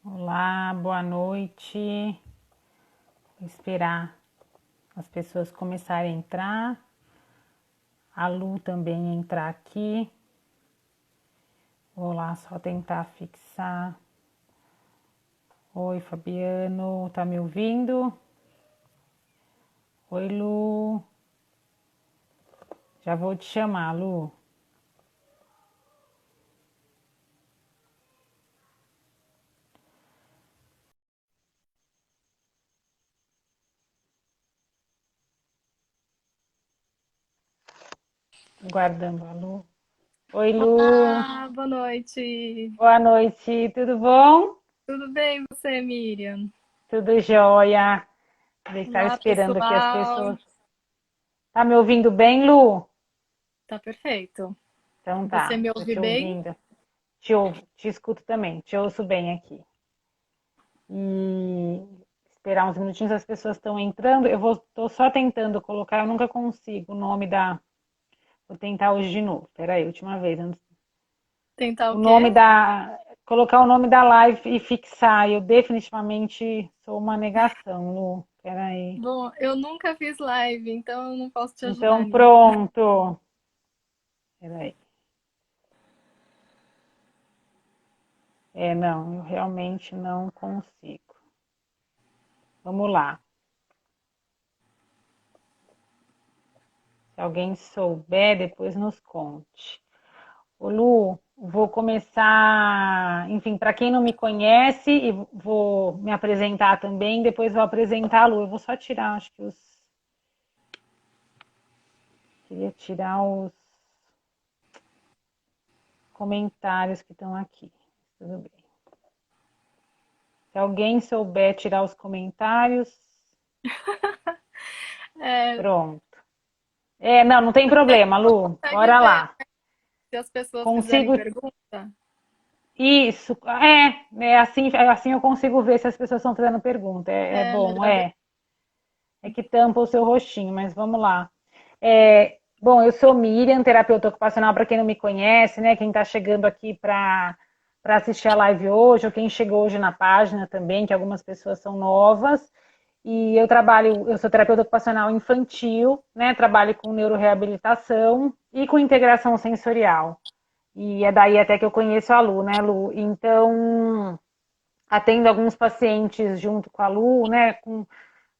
Olá, boa noite. Vou esperar as pessoas começarem a entrar. A Lu também entrar aqui. Vou lá só tentar fixar. Oi, Fabiano, tá me ouvindo? Oi, Lu. Já vou te chamar, Lu. Guardando a Lu. Oi, Lu. Olá, boa noite. Boa noite, tudo bom? Tudo bem, você, Miriam? Tudo jóia. Vou estar Olá, esperando aqui as pessoal. pessoas. Tá me ouvindo bem, Lu? Tá perfeito. Então Você tá, me tô ouve te bem? ouvindo. Te escuto também, te ouço bem aqui. E esperar uns minutinhos, as pessoas estão entrando. Tô só tentando colocar, eu nunca consigo o nome da. Vou tentar hoje de novo. Peraí, última vez. Tentar O o nome quê? da. Colocar o nome da live e fixar. Eu definitivamente sou uma negação, Lu. Peraí. Bom, eu nunca fiz live, então eu não posso te ajudar Então, nisso. pronto. Peraí. Não, eu realmente não consigo. Vamos lá. Se alguém souber, depois nos conte. Ô Lu, vou começar, enfim, para quem não me conhece, e vou me apresentar também, depois vou apresentar a Lu. Eu vou só tirar, acho que os. Queria tirar os comentários que estão aqui. Tudo bem. Se alguém souber tirar os comentários, É, pronto. Não, não tem problema, Lu. consegue Bora ver lá. se as pessoas fizerem Consigo. pergunta? Isso, é assim eu consigo ver se as pessoas estão fazendo pergunta. É É bom, melhor ver. é. É que tampa o seu rostinho, mas vamos lá. Bom, eu sou Miriam, terapeuta ocupacional, para quem não me conhece, né? Quem está chegando aqui para assistir a live hoje, ou quem chegou hoje na página também, que algumas pessoas são novas. E eu sou terapeuta ocupacional infantil, né? Trabalho com neuroreabilitação e com integração sensorial. E é daí até que eu conheço a Lu, né, Lu? Então, atendo alguns pacientes junto com a Lu, né?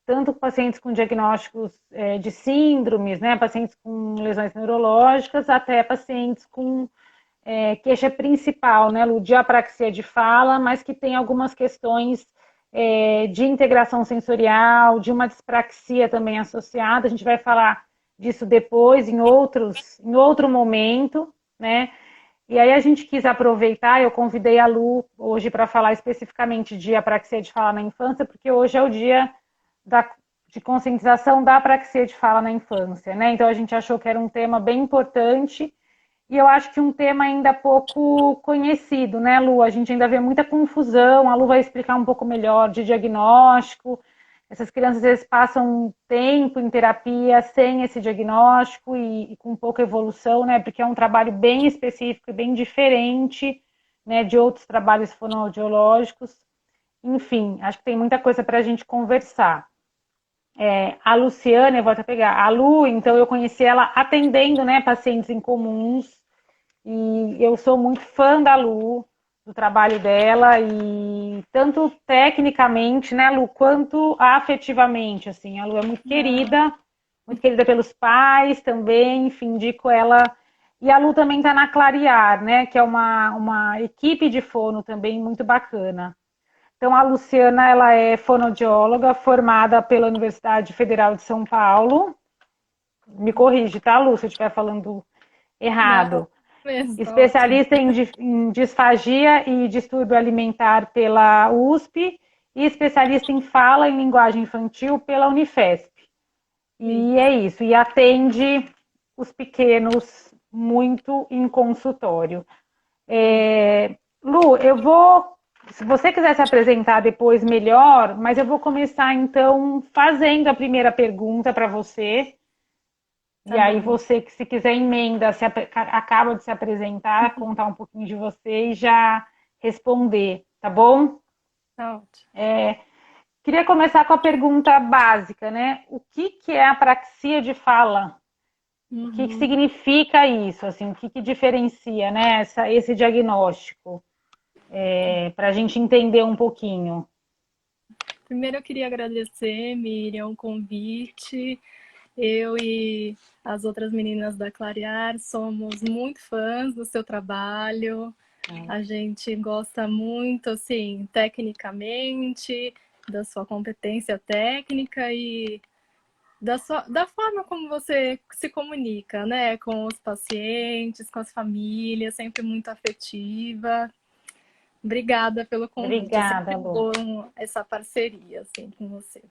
Tanto pacientes com diagnósticos de síndromes, né, pacientes com lesões neurológicas, até pacientes com queixa principal, né, Lu, de apraxia de fala, mas que tem algumas questões de integração sensorial, de uma dispraxia também associada. A gente vai falar disso depois, em outro momento, né? E aí a gente quis aproveitar, eu convidei a Lu hoje para falar especificamente de apraxia de fala na infância, porque hoje é o dia da, de conscientização da apraxia de fala na infância, né? Então a gente achou que era um tema bem importante e eu acho que um tema ainda pouco conhecido, né, Lu? A gente ainda vê muita confusão, a Lu vai explicar um pouco melhor de diagnóstico. Essas crianças às vezes passam tempo em terapia sem esse diagnóstico e com pouca evolução, né? Porque é um trabalho bem específico e bem diferente, né, de outros trabalhos fonoaudiológicos. Enfim, acho que tem muita coisa para a gente conversar. A Luciana, eu vou até pegar. A Lu, então eu conheci ela atendendo, né, pacientes em comuns e eu sou muito fã da Lu, do trabalho dela e tanto tecnicamente, né, Lu, quanto afetivamente, assim. A Lu é Ah, muito querida pelos pais também, enfim, indico ela. E a Lu também está na Clarear, né, que é uma equipe de fono também muito bacana. Então, a Luciana, ela é fonoaudióloga formada pela Universidade Federal de São Paulo. Me corrige, tá, Lu, se eu estiver falando não, errado. mesmo, tá ótimo. Especialista em disfagia e distúrbio alimentar pela USP e especialista em fala em linguagem infantil pela Unifesp. E Isso. é isso, e atende os pequenos muito em consultório. Lu, eu vou. Se você quiser se apresentar depois melhor, mas eu vou começar então fazendo a primeira pergunta para você. E Tá aí bom. você, que se quiser emenda, acaba de se apresentar, contar um pouquinho de você e já responder, tá bom? Tá ótimo. Queria começar com a pergunta básica, né? O que que é apraxia de fala? O que que Uhum. significa isso? Assim, o que que diferencia, né, esse diagnóstico? Para a gente entender um pouquinho. Primeiro eu queria agradecer, Miriam, o convite. Eu e as outras meninas da Clarear somos muito fãs do seu trabalho. A gente gosta muito, assim, tecnicamente, da sua competência técnica e da forma como você se comunica, né? Com os pacientes, com as famílias, sempre muito afetiva. Obrigada pelo convite. É Obrigada, sempre Lu. bom essa parceria, assim, com você.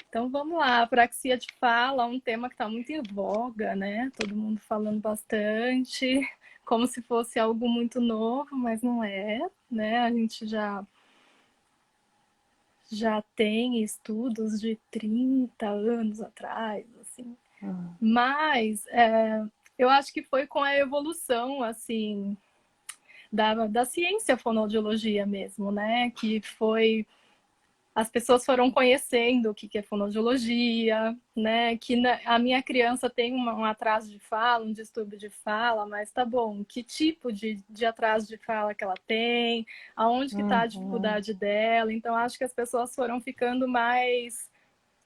Então vamos lá, apraxia de fala, um tema que está muito em voga, né? Todo mundo falando bastante, como se fosse algo muito novo, mas não é, né? A gente já tem estudos de 30 anos atrás, assim. Mas eu acho que foi com a evolução, assim, da ciência fonoaudiologia mesmo, né? Que foi as pessoas foram conhecendo o que é fonoaudiologia, né? Que a minha criança tem um atraso de fala, um distúrbio de fala, mas tá bom, que tipo de atraso de fala que ela tem, aonde que está a dificuldade dela. Então, acho que as pessoas foram ficando mais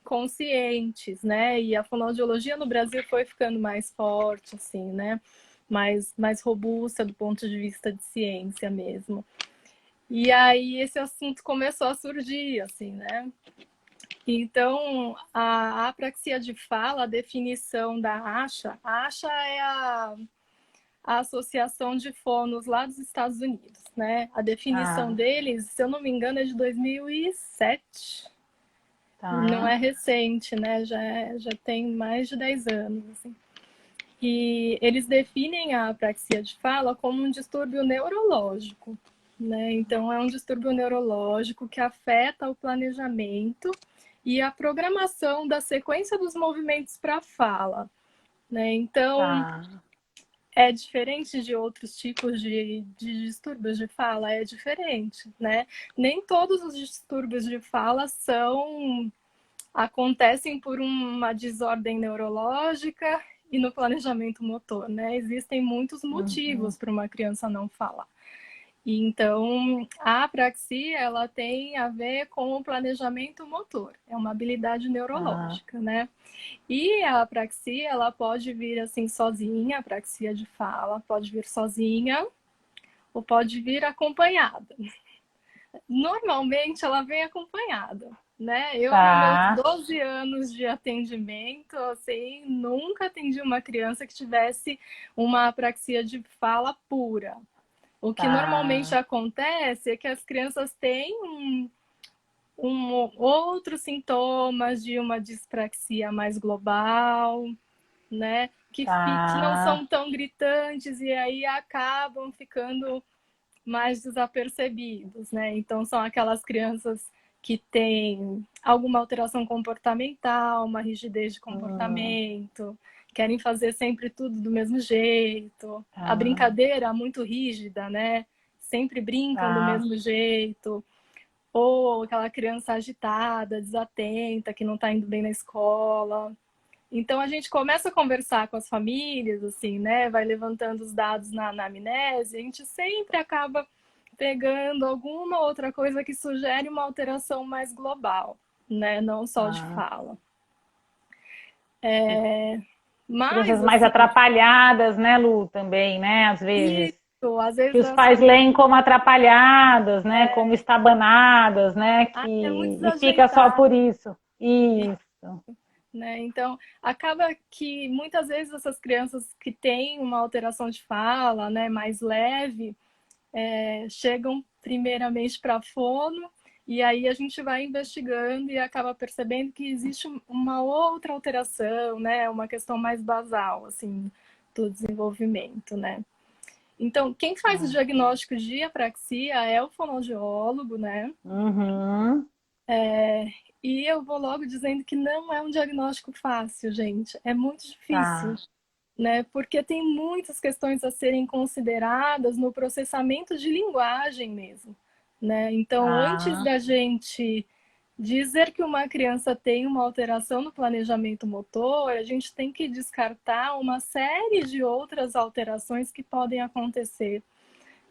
conscientes, né? E a fonoaudiologia no Brasil foi ficando mais forte, assim, né? Mais robusta do ponto de vista de ciência mesmo. E aí esse assunto começou a surgir, assim, né? Então, a apraxia de fala, a definição da a ASHA é a Associação de Fonos lá dos Estados Unidos, né? A definição deles, se eu não me engano, é de 2007. Não é recente, né? Já tem mais de 10 anos, assim. E eles definem a apraxia de fala como um distúrbio neurológico, né? Então, é um distúrbio neurológico que afeta o planejamento e a programação da sequência dos movimentos para a fala, né? Então, é diferente de outros tipos de distúrbios de fala, é diferente, né? Nem todos os distúrbios de fala acontecem por uma desordem neurológica e no planejamento motor, né? Existem muitos motivos para uma criança não falar. Então, a apraxia, ela tem a ver com o planejamento motor, é uma habilidade neurológica, né? E a apraxia, ela pode vir assim sozinha, a apraxia de fala pode vir sozinha ou pode vir acompanhada. Normalmente, ela vem acompanhada, né? Eu, nos meus 12 anos de atendimento, assim, nunca atendi uma criança que tivesse uma apraxia de fala pura. O que normalmente acontece é que as crianças têm outros sintomas de uma dispraxia mais global, né? Que não são tão gritantes e aí acabam ficando mais desapercebidos, né? Então, são aquelas crianças que têm alguma alteração comportamental, uma rigidez de comportamento, querem fazer sempre tudo do mesmo jeito, a brincadeira muito rígida, né? Sempre brincam do mesmo jeito, ou aquela criança agitada, desatenta, que não está indo bem na escola. Então, a gente começa a conversar com as famílias, assim, né? Vai levantando os dados na anamnese, a gente sempre acaba pegando alguma outra coisa que sugere uma alteração mais global, né? Não só de fala. Mas, Crianças mais assim... atrapalhadas, né, Lu, também, né, às vezes. Isso, às Que vezes os as pais famílias... leem como atrapalhadas, né, como estabanadas, né, é muito e fica só desajeitado. por isso. Isso. Né? Então, acaba que muitas vezes essas crianças que têm uma alteração de fala, né, mais leve, chegam primeiramente para a fono e aí a gente vai investigando e acaba percebendo que existe uma outra alteração, né, uma questão mais basal, assim, do desenvolvimento, né. Então, quem faz o diagnóstico de apraxia é o fonoaudiólogo, né. E eu vou logo dizendo que não é um diagnóstico fácil, gente. É muito difícil, né? Porque tem muitas questões a serem consideradas no processamento de linguagem mesmo, né? Então, antes Tá, da gente dizer que uma criança tem uma alteração no planejamento motor, a gente tem que descartar uma série de outras alterações que podem acontecer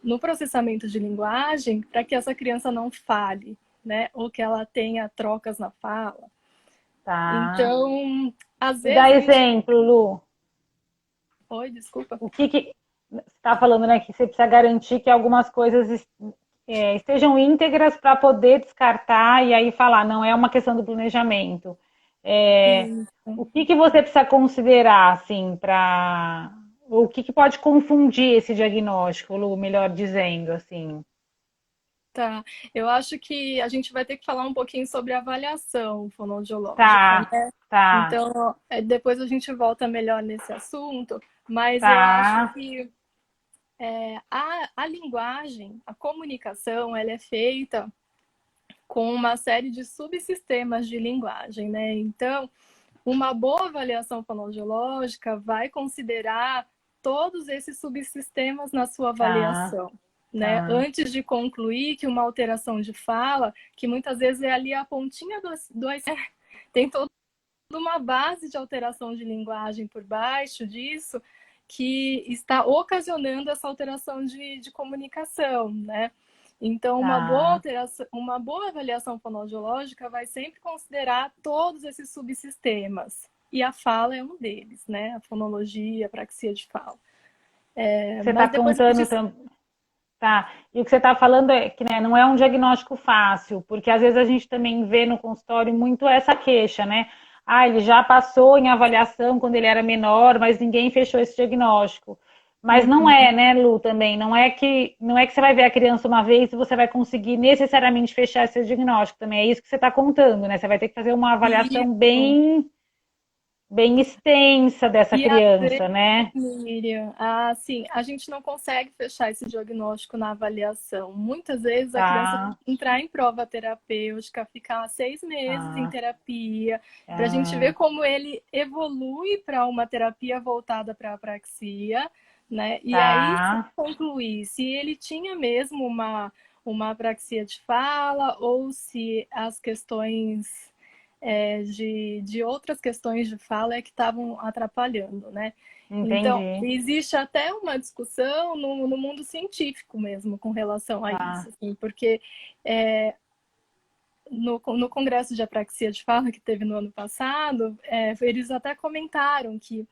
no processamento de linguagem para que essa criança não fale, né? Ou que ela tenha trocas na fala. tá. Então, às Me dá vezes a gente... exemplo, Lu. Oi, desculpa. O que você está falando, né? Que você precisa garantir que algumas coisas estejam íntegras para poder descartar e aí falar, não é uma questão do planejamento. É, Isso. o que você precisa considerar, assim, para. O que pode confundir esse diagnóstico, Lu, melhor dizendo, assim? Tá, eu acho que a gente vai ter que falar um pouquinho sobre avaliação fonoaudiológica, Tá, né? tá, Então, depois a gente volta melhor nesse assunto, mas eu acho tá, que a linguagem, a comunicação, ela é feita com uma série de subsistemas de linguagem, né? Então, uma boa avaliação fonoaudiológica vai considerar todos esses subsistemas na sua tá, avaliação, né? tá, Antes de concluir que uma alteração de fala, que muitas vezes é ali a pontinha do iceberg, tem toda uma base de alteração de linguagem por baixo disso, que está ocasionando essa alteração de comunicação, né? Então, tá. uma boa avaliação fonoaudiológica vai sempre considerar todos esses subsistemas. E a fala é um deles, né? A fonologia, a praxia de fala. Você está Mas depois a contando gente... também. Tá. E o que você está falando é que, né, não é um diagnóstico fácil, porque às vezes a gente também vê no consultório muito essa queixa, né? Ah, ele já passou em avaliação quando ele era menor, mas ninguém fechou esse diagnóstico. Mas não Uhum. é, né, Lu, também. Não é que você vai ver a criança uma vez e você vai conseguir necessariamente fechar esse diagnóstico também. É isso que você está contando, né? Você vai ter que fazer uma avaliação Isso. bem extensa dessa E às criança, né? Miriam, assim, a gente não consegue fechar esse diagnóstico na avaliação. Muitas vezes a criança tem Tá, que entrar em prova terapêutica, ficar 6 meses em tá, terapia, para a gente ver tá, como ele evolui para uma terapia voltada para a apraxia, né? E aí sim tá. concluir se ele tinha mesmo uma apraxia de fala ou se as questões de outras questões de fala é que estavam atrapalhando, né? Então, Entendi. existe até uma discussão no mundo científico mesmo com relação a isso, Tá. assim, porque no Congresso de Apraxia de Fala que teve no ano passado, eles até comentaram que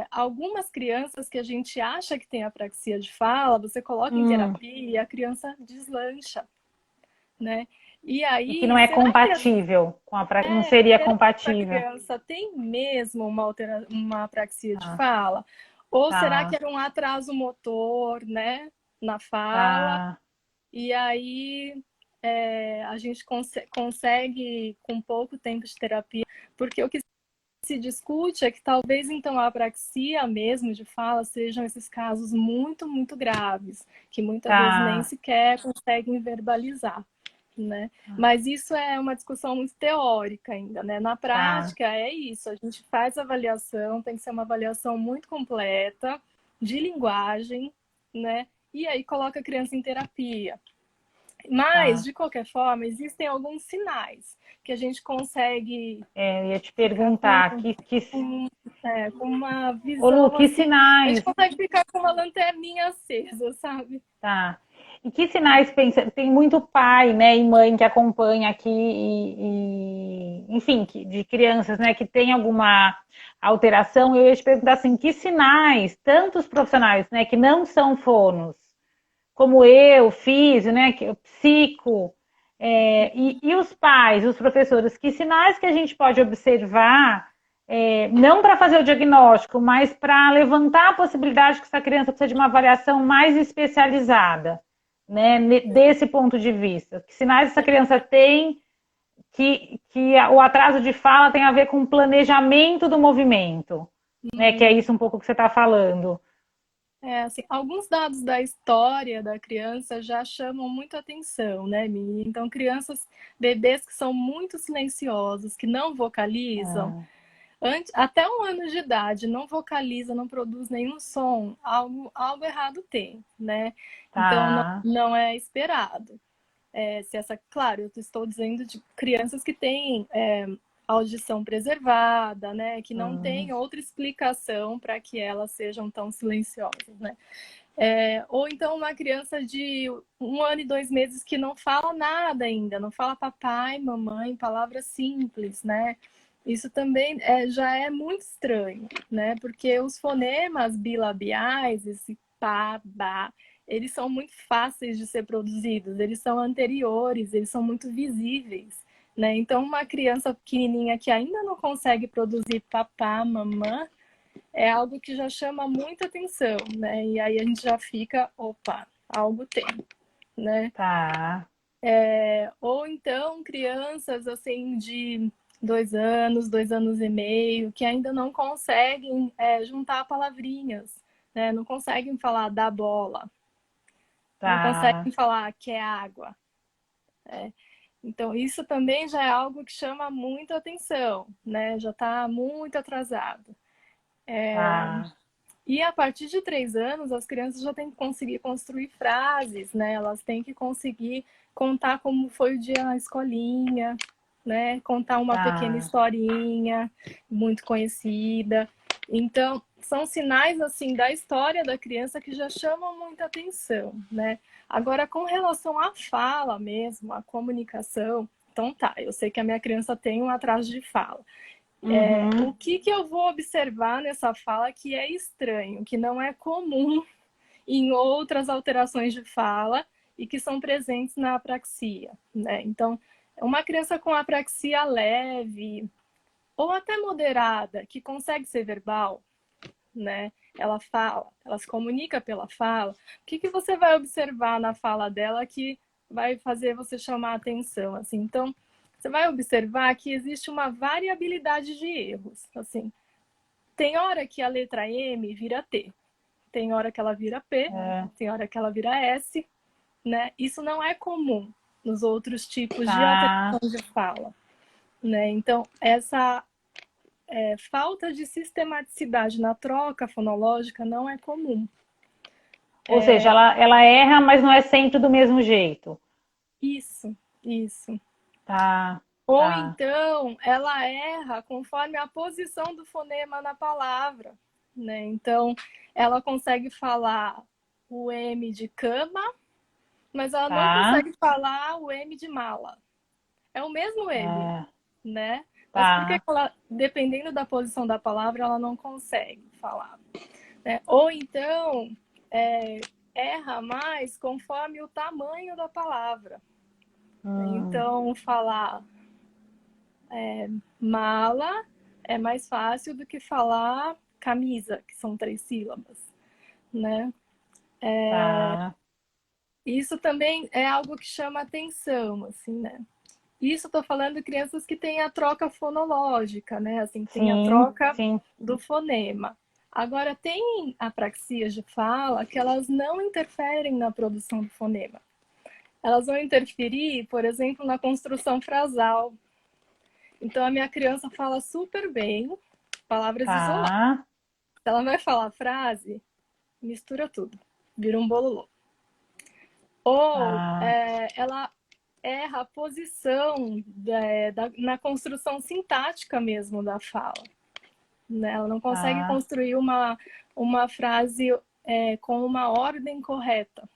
algumas crianças que a gente acha que tem apraxia de fala, você coloca em Hum, terapia e a criança deslancha, né? E e que aí, não é será que compatível não seria será que essa compatível. criança tem mesmo uma apraxia de Tá, fala? Ou será que tá, era um atraso motor, né, na fala? tá, E aí a gente consegue, com pouco tempo de terapia, porque o que se discute é que talvez então a apraxia mesmo de fala sejam esses casos muito, muito graves, que muitas vezes nem tá, sequer conseguem verbalizar, né? Mas isso é uma discussão muito teórica ainda, né? Na tá. prática é isso, a gente faz avaliação, tem que ser uma avaliação muito completa de linguagem, né? E aí coloca a criança em terapia. Mas, Tá. de qualquer forma, existem alguns sinais que a gente consegue Eu ia te ficar com, perguntar, com, com uma Ô Lu, visão que assim, a gente sinais, consegue ficar com uma lanterninha acesa, sabe? tá? E que sinais pensa? Tem muito pai, né, e mãe que acompanha aqui enfim, de crianças, né, que tem alguma alteração. Eu ia te perguntar assim, que sinais, tantos profissionais, né, que não são fonos, como eu, físio, né, psico, e os pais, os professores, que sinais que a gente pode observar, não para fazer o diagnóstico, mas para levantar a possibilidade que essa criança precisa de uma avaliação mais especializada, né, desse ponto de vista. Que sinais essa criança tem que o atraso de fala tem a ver com o planejamento do movimento, né, que é isso um pouco que você está falando. Assim, alguns dados da história da criança já chamam muito atenção, né, Mi? Então, bebês que são muito silenciosos, que não vocalizam, até 1 ano de idade, não vocaliza, não produz nenhum som, algo errado tem, né? Então, não, Tá, não é esperado. Claro, eu estou dizendo de crianças que têm audição preservada, né? Que não tem outra explicação para que elas sejam tão silenciosas, né? Ou então uma criança de 1 ano e 2 meses que não fala nada ainda, não fala papai, mamãe, palavras simples, né? Isso também já é muito estranho, né? Porque os fonemas bilabiais, esse pá, bá, eles são muito fáceis de ser produzidos, eles são anteriores, eles são muito visíveis, né? Então, uma criança pequenininha que ainda não consegue produzir papá, mamã, é algo que já chama muita atenção, né? E aí a gente já fica, opa, algo tem, né? Tá. Ou então crianças assim de 2 anos, 2 anos e meio, que ainda não conseguem juntar palavrinhas, né? Não conseguem falar da bola, não Tá. conseguem falar que é água. Então, isso também já é algo que chama muita atenção, né? Já está muito atrasado. Tá. E a partir de 3 anos, as crianças já têm que conseguir construir frases, né? Elas têm que conseguir contar como foi o dia na escolinha, né? Contar uma pequena Tá. historinha muito conhecida. Então, são sinais assim da história da criança que já chamam muita atenção, né? Agora, com relação à fala mesmo, à comunicação, então tá, eu sei que a minha criança tem um atraso de fala. O que eu vou observar nessa fala que é estranho, que não é comum em outras alterações de fala e que são presentes na apraxia, né? Então, uma criança com apraxia leve ou até moderada, que consegue ser verbal, né? Ela fala, ela se comunica pela fala. O que você vai observar na fala dela que vai fazer você chamar a atenção, assim? Então, você vai observar que existe uma variabilidade de erros, assim. Tem hora que a letra M vira T, tem hora que ela vira P, tem hora que ela vira S, né? Isso não é comum nos outros tipos de Tá. alteração de fala, né? Então, essa falta de sistematicidade na troca fonológica não é comum. Ou seja, ela erra, mas não é sempre do mesmo jeito. Isso, isso. Tá. Ou Tá. então, ela erra conforme a posição do fonema na palavra, né? Então, ela consegue falar o M de cama, mas ela não Tá. consegue falar o M de mala. É o mesmo M, né? Mas por que Tá. ela, dependendo da posição da palavra, ela não consegue falar, né? Ou então, erra mais conforme o tamanho da palavra. Então, falar mala é mais fácil do que falar camisa, que são 3 sílabas, né? Tá. Isso também é algo que chama atenção, assim, né? Isso estou falando de crianças que têm a troca fonológica, né? Assim, tem a Sim. troca Sim. do fonema. Agora, tem apraxias de fala que elas não interferem na produção do fonema. Elas vão interferir, por exemplo, na construção frasal. Então, a minha criança fala super bem palavras isoladas. Tá. Se ela vai falar frase, mistura tudo, vira um bololô. Ou Tá. ela erra a posição na construção sintática mesmo da fala, né? Ela não consegue Tá. construir uma frase com uma ordem correta.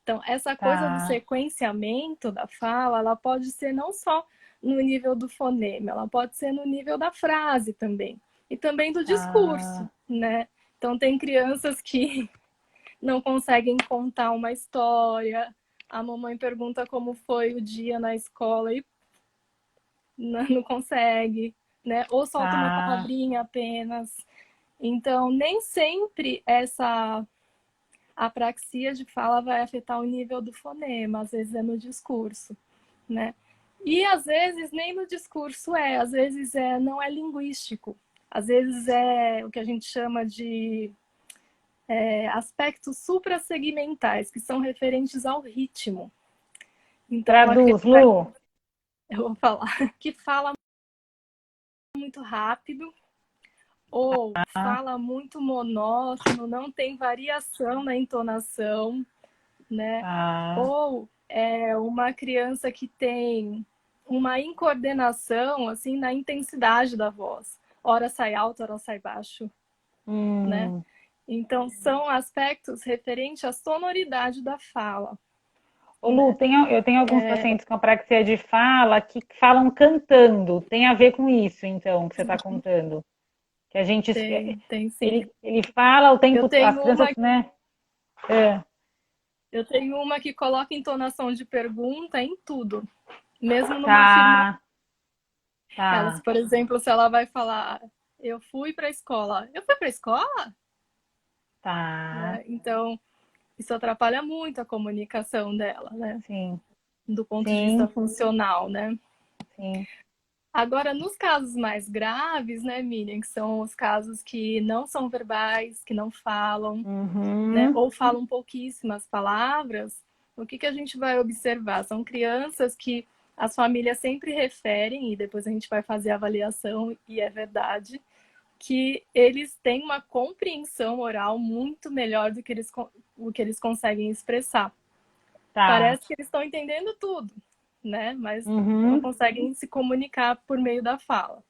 Então, essa coisa do Tá. sequenciamento da fala, ela pode ser não só no nível do fonema, ela pode ser no nível da frase também. E também do discurso, Tá. né? Então, tem crianças que não conseguem contar uma história. A mamãe pergunta como foi o dia na escola e não consegue, né? Ou solta uma Tá. palavrinha apenas. Então, nem sempre essa apraxia de fala vai afetar o nível do fonema, às vezes é no discurso, né? E às vezes nem no discurso às vezes não é linguístico, às vezes é o que a gente chama de aspectos suprassegmentais, que são referentes ao ritmo. Então, a Traduz, criança, Lu. eu vou falar, que fala muito rápido, ou fala muito monótono, não tem variação na entonação, né? Tá. Ou é uma criança que tem uma incoordenação, assim, na intensidade da voz. Ora sai alto, ora sai baixo, né? Então, são aspectos referentes à sonoridade da fala. Ô, Lu, eu tenho alguns pacientes com apraxia de fala que falam cantando. Tem a ver com isso, então, que você está contando. Que a gente. Tem sim. Ele fala o tempo. Eu tenho As crianças, né? Eu tenho uma que coloca entonação de pergunta em tudo. Mesmo numa afirmação. Elas, por exemplo, se ela vai falar, eu fui para a escola. Eu fui para a escola? Né? Então, isso atrapalha muito a comunicação dela, né? Sim. Do ponto de vista funcional, né? Sim. Agora, nos casos mais graves, né, Miriam, que são os casos que não são verbais, que não falam, né, ou falam pouquíssimas palavras, o que a gente vai observar? São crianças que as famílias sempre referem, e depois a gente vai fazer a avaliação, e é verdade, que eles têm uma compreensão oral muito melhor do que o que eles conseguem expressar. Parece que eles estão entendendo tudo, né? Mas não conseguem se comunicar por meio da fala.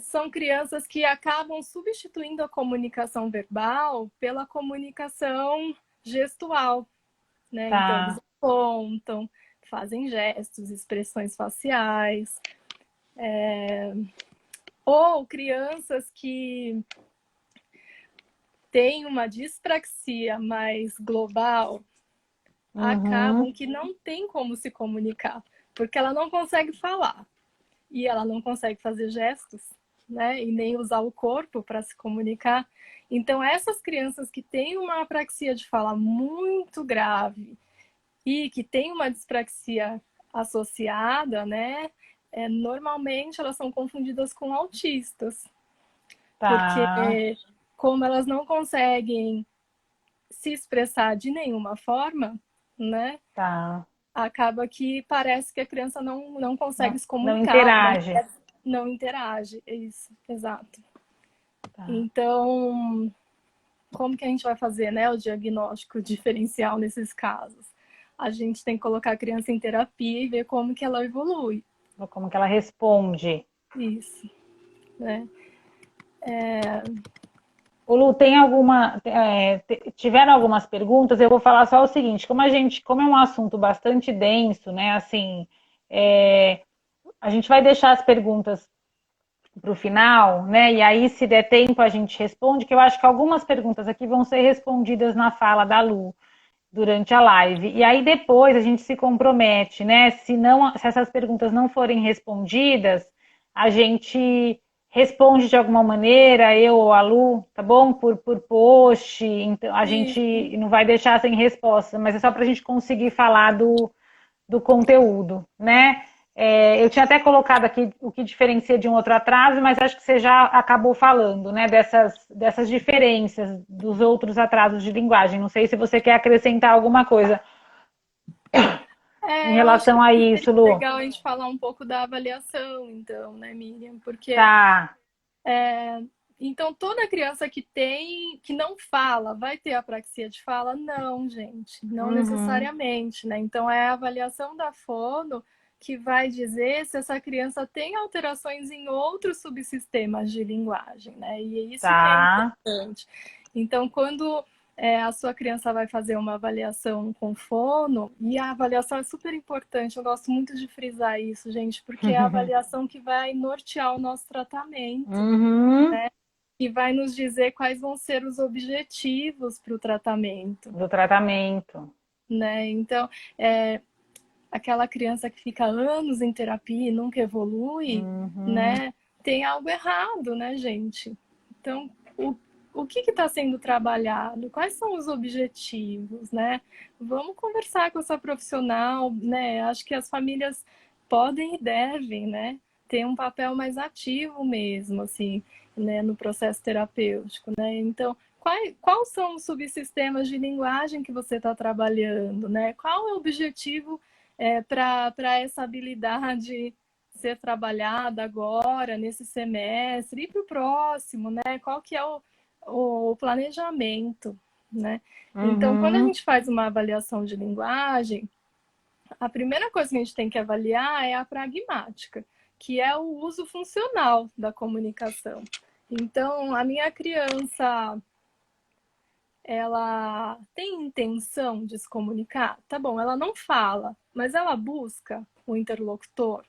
São crianças que acabam substituindo a comunicação verbal pela comunicação gestual, né? Então, eles apontam, fazem gestos, expressões faciais. Ou crianças que têm uma dispraxia mais global, acabam que não tem como se comunicar, porque ela não consegue falar e ela não consegue fazer gestos, né? E nem usar o corpo para se comunicar. Então, essas crianças que têm uma apraxia de fala muito grave e que têm uma dispraxia associada, né? Normalmente elas são confundidas com autistas. Porque como elas não conseguem se expressar de nenhuma forma, né? Acaba que parece que a criança não consegue se comunicar. Não interage. Não interage, isso, exato. Então, como que a gente vai fazer, né, o diagnóstico diferencial nesses casos? A gente tem que colocar a criança em terapia e ver como que ela evolui. Como que ela responde. Isso, né? O Lu, tem tiveram algumas perguntas, eu vou falar só o seguinte, como é um assunto bastante denso, né, assim, a gente vai deixar as perguntas para o final, né, e aí se der tempo a gente responde, que eu acho que algumas perguntas aqui vão ser respondidas na fala da Lu durante a live, e aí depois a gente se compromete, né, se essas perguntas não forem respondidas, a gente responde de alguma maneira, eu ou a Lu, tá bom? Por post, então a gente não vai deixar sem resposta, mas é só para a gente conseguir falar do conteúdo, né? Eu tinha até colocado aqui o que diferencia de um outro atraso, mas acho que você já acabou falando, né? Dessas diferenças dos outros atrasos de linguagem. Não sei se você quer acrescentar alguma coisa em relação a isso, Lu. É legal a gente falar um pouco da avaliação, então, né, Miriam? Porque então toda criança que não fala vai ter apraxia de fala? Não, gente, não necessariamente, né? Então é a avaliação da fono que vai dizer se essa criança tem alterações em outros subsistemas de linguagem, né? E é isso que é importante. Então, quando a sua criança vai fazer uma avaliação com fono, e a avaliação é super importante, eu gosto muito de frisar isso, gente, porque é a avaliação que vai nortear o nosso tratamento, né? E vai nos dizer quais vão ser os objetivos para o tratamento. Do tratamento. Né? Então, aquela criança que fica anos em terapia e nunca evolui, né? Tem algo errado, né, gente? Então, o que está sendo trabalhado? Quais são os objetivos, né? Vamos conversar com essa profissional, né? Acho que as famílias podem e devem, né? Ter um papel mais ativo mesmo, assim, né? No processo terapêutico, né? Então, quais são os subsistemas de linguagem que você está trabalhando, né? Qual é o objetivo para essa habilidade ser trabalhada agora, nesse semestre, e para o próximo, né? Qual que é o planejamento, né? Então, quando a Uhum. gente faz uma avaliação de linguagem, a primeira coisa que a gente tem que avaliar é a pragmática, que é o uso funcional da comunicação. Então, a minha criança, ela tem intenção de se comunicar? Tá bom, ela não fala, mas ela busca o interlocutor,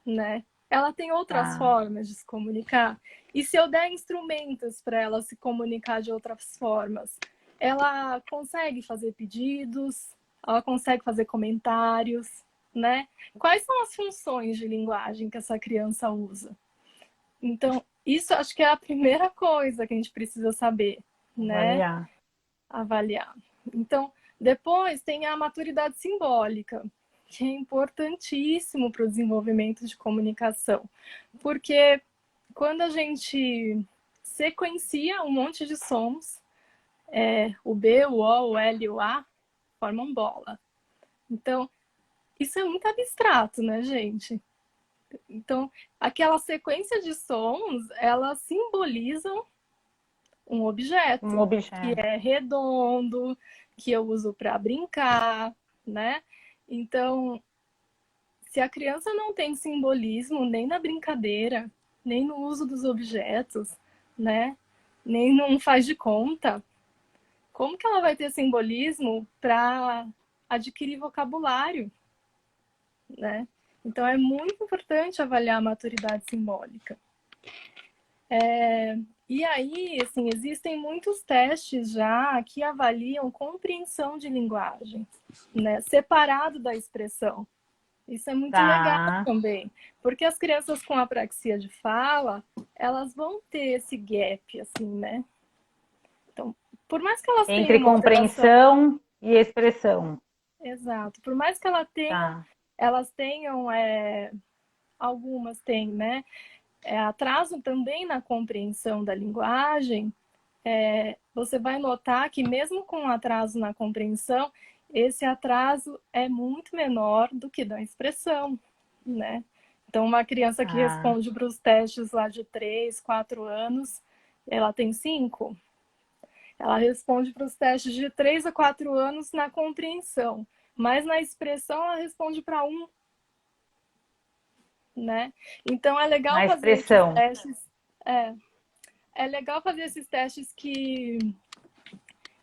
né? Ela tem outras Tá. formas de se comunicar. E se eu der instrumentos para ela se comunicar de outras formas, ela consegue fazer pedidos, ela consegue fazer comentários, né? Quais são as funções de linguagem que essa criança usa? Então, isso acho que é a primeira coisa que a gente precisa saber, né? Avaliar. Avaliar. Então, depois tem a maturidade simbólica, que é importantíssimo para o desenvolvimento de comunicação, porque quando a gente sequencia um monte de sons, o B, o O, o L e o A formam bola. Então, isso é muito abstrato, né, gente? Então, aquela sequência de sons, elas simbolizam um Um objeto que objeto. é redondo, que eu uso para brincar, né? Então, se a criança não tem simbolismo nem na brincadeira, nem no uso dos objetos, né? Nem não faz de conta, como que ela vai ter simbolismo para adquirir vocabulário, né? Então é muito importante avaliar a maturidade simbólica. E aí, assim, existem muitos testes já que avaliam compreensão de linguagem, né? Separado da expressão. Isso é muito legal Tá. também, porque as crianças com apraxia de fala, elas vão ter esse gap, assim, né? Então, por mais que elas tenham Entre uma alteração, compreensão e expressão. exato, por mais que Tá. elas tenham, algumas têm, né? Atraso também na compreensão da linguagem, você vai notar que mesmo com atraso na compreensão, esse atraso é muito menor do que da expressão, né? Então, uma criança que Tá. responde para os testes lá de 3, 4 anos, ela tem 5, ela responde para os testes de 3 a 4 anos na compreensão, mas na expressão ela responde para 1, né? Então, é legal Na fazer esses expressão. testes, é, é legal fazer esses testes que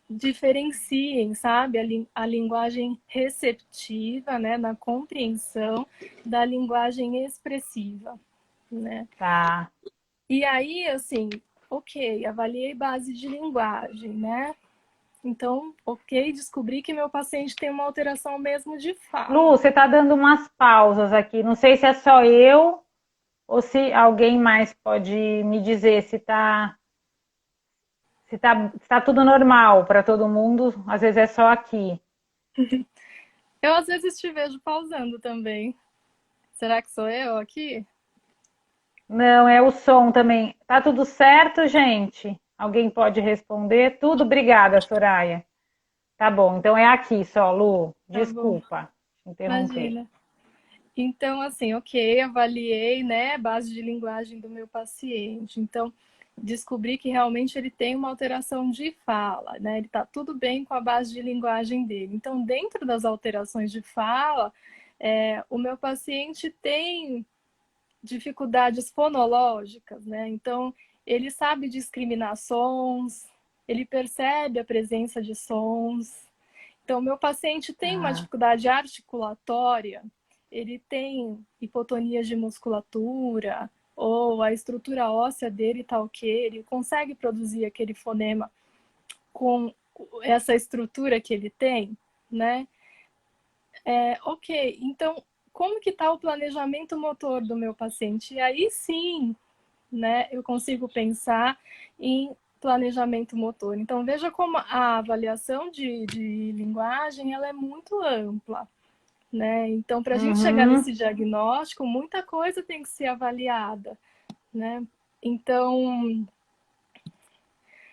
diferenciem, sabe, a linguagem receptiva, né, na compreensão da linguagem expressiva, né? Tá. E aí, assim, ok, avaliei base de linguagem, né? Então, ok, descobri que meu paciente tem uma alteração mesmo de Lu, fala. você tá dando umas pausas aqui. Não sei se é só eu ou se alguém mais pode me dizer se tá tudo normal para todo mundo. Às vezes é só aqui. Eu, às vezes, te vejo pausando também. Será que sou eu aqui? Não, é o som também. Tá tudo certo, gente? Alguém pode responder? Tudo? Obrigada, Soraya. Tá bom, então é aqui só, Lu. Tá bom, Desculpa interromper. imagina. Então, assim, ok, avaliei, né, base de linguagem do meu paciente. Então, descobri que realmente ele tem uma alteração de fala, né? Ele está tudo bem com a base de linguagem dele. Então, dentro das alterações de fala, o meu paciente tem dificuldades fonológicas, né? Então, ele sabe discriminar sons, ele percebe a presença de sons. Então, meu paciente tem uma Tá. dificuldade articulatória, ele tem hipotonias de musculatura, ou a estrutura óssea dele está ok, ele consegue produzir aquele fonema com essa estrutura que ele tem, né? Ok, então, como que está o planejamento motor do meu paciente? E aí sim, né, eu consigo pensar em planejamento motor. Então, veja como a avaliação de linguagem ela é muito ampla, né? Então, para a gente chegar Uhum. nesse diagnóstico, muita coisa tem que ser avaliada, né? Então,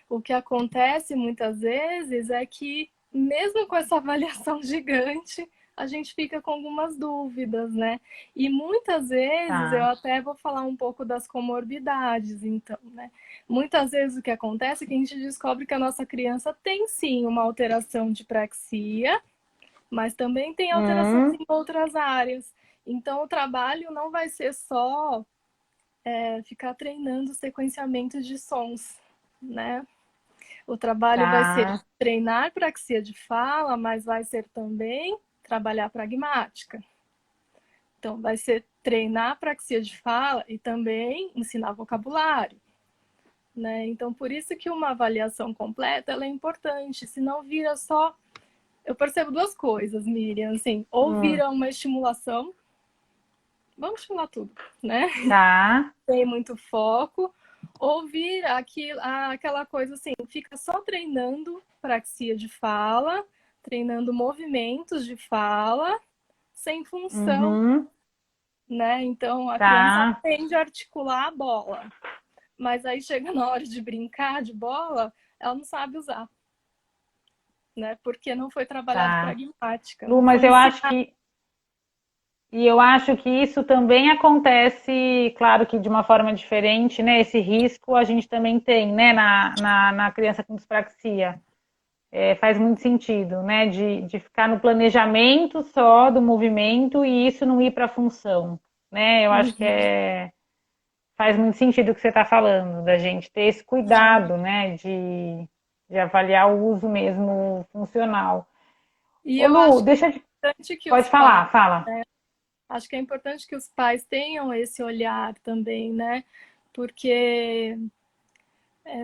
o que acontece muitas vezes é que, mesmo com essa avaliação gigante, a gente fica com algumas dúvidas, né? E muitas vezes, eu Tá. até vou falar um pouco das comorbidades, então, né? Muitas vezes o que acontece é que a gente descobre que a nossa criança tem sim uma alteração de praxia, mas também tem alterações Hum, em outras áreas. Então, o trabalho não vai ser só ficar treinando o sequenciamento de sons, né? O trabalho vai ser tá, treinar praxia de fala, mas vai ser também trabalhar pragmática. Então, vai ser treinar praxia de fala e também ensinar vocabulário, né? Então, por isso que uma avaliação completa ela é importante, senão vira só... Eu percebo duas coisas, Miriam, assim, ou hum, vira uma estimulação, vamos estimular tudo, né? tá, Tem muito foco, ou vira aquela coisa assim, fica só treinando praxia de fala, treinando movimentos de fala, sem função, uhum, né? Então a criança tá, aprende a articular a bola, mas aí chega na hora de brincar de bola, ela não sabe usar, né? Porque não foi trabalhado tá. pragmática, Lu, não mas foi eu acho ensinado. que E eu acho que isso também acontece, claro que de uma forma diferente, né? Esse risco a gente também tem, né, na criança com dispraxia. É, faz muito sentido, né? De ficar no planejamento só do movimento e isso não ir para a função, né? Eu acho que Uhum. faz muito sentido o que você está falando, da gente ter esse É. cuidado, né? De avaliar o uso mesmo funcional. E Ô eu Lu, acho que deixa é eu... importante que Pode os pais falar, fala. Acho que é importante que os pais tenham esse olhar também, né? Porque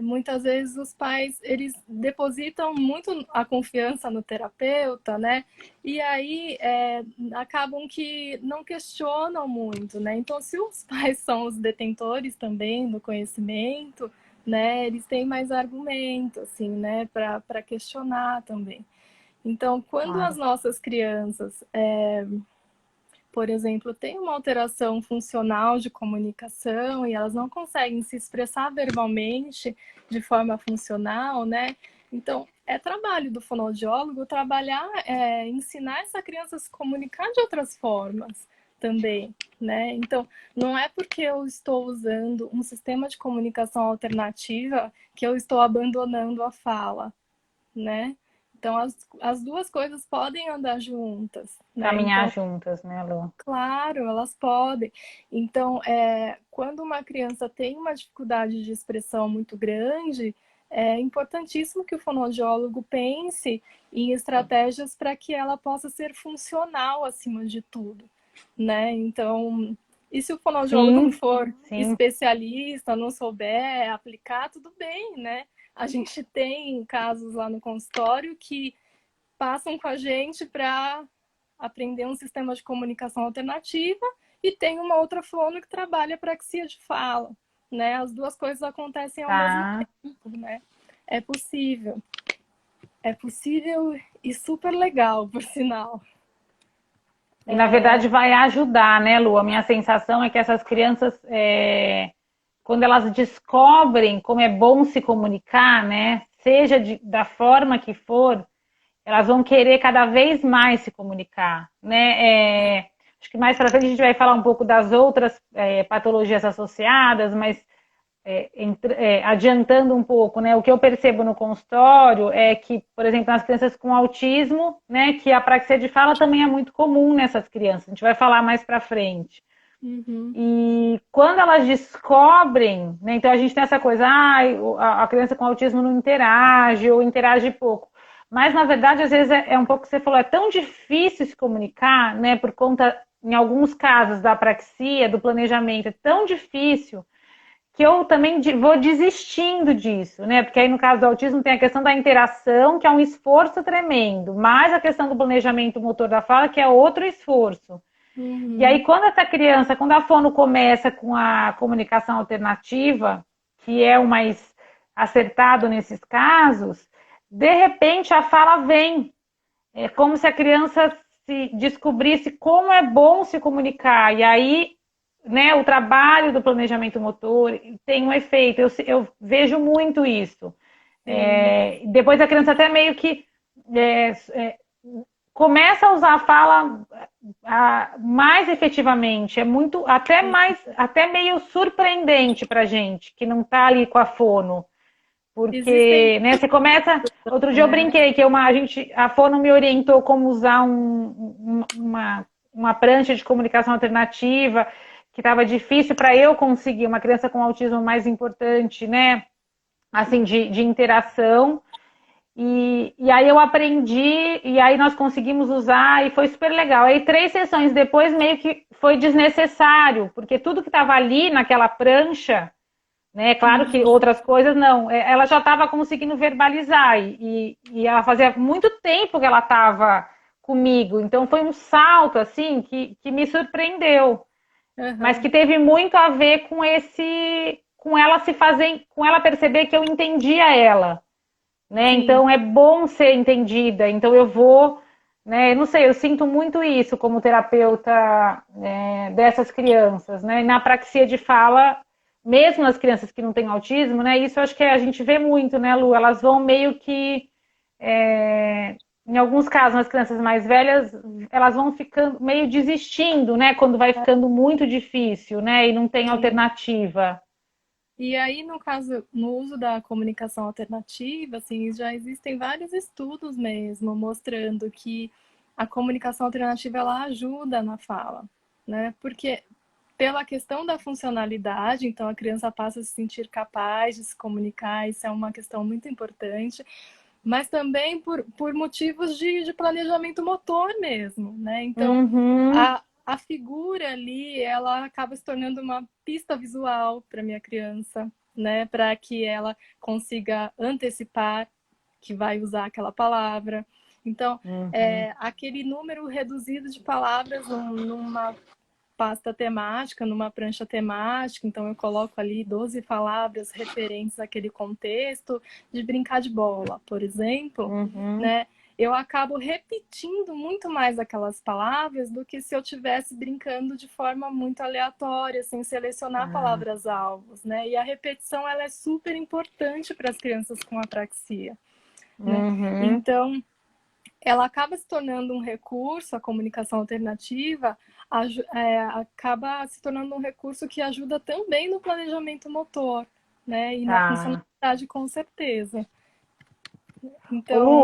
muitas vezes os pais eles depositam muito a confiança no terapeuta, né? E aí acabam que não questionam muito, né? Então, se os pais são os detentores também do conhecimento, né? Eles têm mais argumento, assim, né? Para questionar também. Então, quando as Claro. nossas crianças por exemplo, têm uma alteração funcional de comunicação e elas não conseguem se expressar verbalmente de forma funcional, né? Então, é trabalho do fonoaudiólogo trabalhar, ensinar essa criança a se comunicar de outras formas também, né? Então, não é porque eu estou usando um sistema de comunicação alternativa que eu estou abandonando a fala, né? Então, as duas coisas podem andar juntas, né? Caminhar Então, juntas, né, Lu? claro, elas podem. Então, quando uma criança tem uma dificuldade de expressão muito grande, é importantíssimo que o fonoaudiólogo pense em estratégias para que ela possa ser funcional acima de tudo, né? Então, e se o fonoaudiólogo não Sim, for sim. especialista, não souber aplicar, tudo bem, né? A gente tem casos lá no consultório que passam com a gente para aprender um sistema de comunicação alternativa e tem uma outra fono que trabalha praxia de fala, né? As duas coisas acontecem ao mesmo Tá. tempo, né? É possível. É possível e super legal, por sinal. E na verdade vai ajudar, né, Lu? A minha sensação é que essas crianças, quando elas descobrem como é bom se comunicar, né, seja da forma que for, elas vão querer cada vez mais se comunicar, né? Acho que mais para frente a gente vai falar um pouco das outras patologias associadas, mas adiantando um pouco, né? O que eu percebo no consultório é que, por exemplo, nas crianças com autismo, né, que a apraxia de fala também é muito comum nessas crianças. A gente vai falar mais para frente. Uhum. E quando elas descobrem, né, então a gente tem essa coisa, a criança com autismo não interage ou interage pouco. Mas, na verdade, às vezes é um pouco o que você falou, é tão difícil se comunicar, né, por conta, em alguns casos, da apraxia, do planejamento, é tão difícil que eu também vou desistindo disso, né? Porque aí no caso do autismo tem a questão da interação, que é um esforço tremendo, mais a questão do planejamento motor da fala, que é outro esforço. E aí, Uhum. quando essa criança, quando a fono começa com a comunicação alternativa, que é o mais acertado nesses casos, de repente a fala vem. É como se a criança se descobrisse como é bom se comunicar. E aí, né, o trabalho do planejamento motor tem um efeito. Eu vejo muito isso. Sim. Depois a criança até meio que é, começa a usar a fala mais efetivamente. É muito, até meio surpreendente para gente que não está ali com a fono. Existem, Porque, né, você começa. Outro dia eu né? brinquei que a fono me orientou como usar uma prancha de comunicação alternativa, que estava difícil para eu conseguir, uma criança com autismo mais importante, né? Assim, de interação. E aí eu aprendi, e aí nós conseguimos usar, e foi super legal. Aí 3 sessões depois meio que foi desnecessário, porque tudo que estava ali naquela prancha, né? Claro que Uhum. outras coisas não. Ela já estava conseguindo verbalizar, e ela fazia muito tempo que ela estava comigo. Então foi um salto assim que me surpreendeu, mas que Uhum. teve muito a ver com ela com ela perceber que eu entendia ela, né? Sim. Então é bom ser entendida. Então eu vou, né? Não sei, eu sinto muito isso como terapeuta, dessas crianças, né? E na praxia de fala, mesmo as crianças que não têm autismo, né? Isso eu acho que a gente vê muito, né, Lu? Elas vão meio que, em alguns casos, as crianças mais velhas, elas vão ficando meio desistindo, né? Quando vai ficando muito difícil, né? E não tem Sim. alternativa. E aí, no caso, no uso da comunicação alternativa, assim, já existem vários estudos mesmo mostrando que a comunicação alternativa ela ajuda na fala, né? Porque pela questão da funcionalidade, então a criança passa a se sentir capaz de se comunicar, isso é uma questão muito importante, mas também por motivos de planejamento motor mesmo, né? Então, Uhum. a figura ali, ela acaba se tornando uma pista visual para minha criança, né? Para que ela consiga antecipar que vai usar aquela palavra. Então, Uhum. aquele número reduzido de palavras numa pasta temática, numa prancha temática, então eu coloco ali 12 palavras referentes àquele contexto de brincar de bola, por exemplo, Uhum. né? Eu acabo repetindo muito mais aquelas palavras do que se eu estivesse brincando de forma muito aleatória, sem selecionar Tá. palavras-alvos, né? E a repetição, ela é super importante para as crianças com apraxia, né? Uhum. Então, ela acaba se tornando um recurso, a comunicação alternativa acaba se tornando um recurso que ajuda também no planejamento motor, né? E na Tá. funcionalidade, com certeza. Ô, Então, Lu,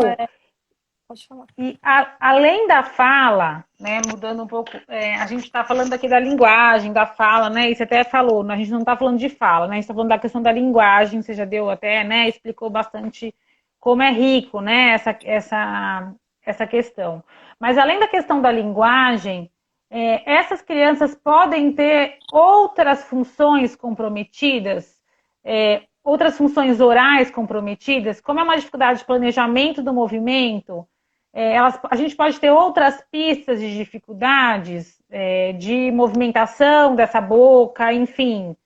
pode falar. e além da fala, né, mudando um pouco, a gente está falando aqui da linguagem, da fala, né? E você até falou, a gente não está falando de fala, né? A gente está falando da questão da linguagem, você já deu até, né? Explicou bastante como é rico, né? Essa questão. Mas além da questão da linguagem, essas crianças podem ter outras funções comprometidas, outras funções orais comprometidas, como é uma dificuldade de planejamento do movimento, a gente pode ter outras pistas de dificuldades, de movimentação dessa boca, enfim.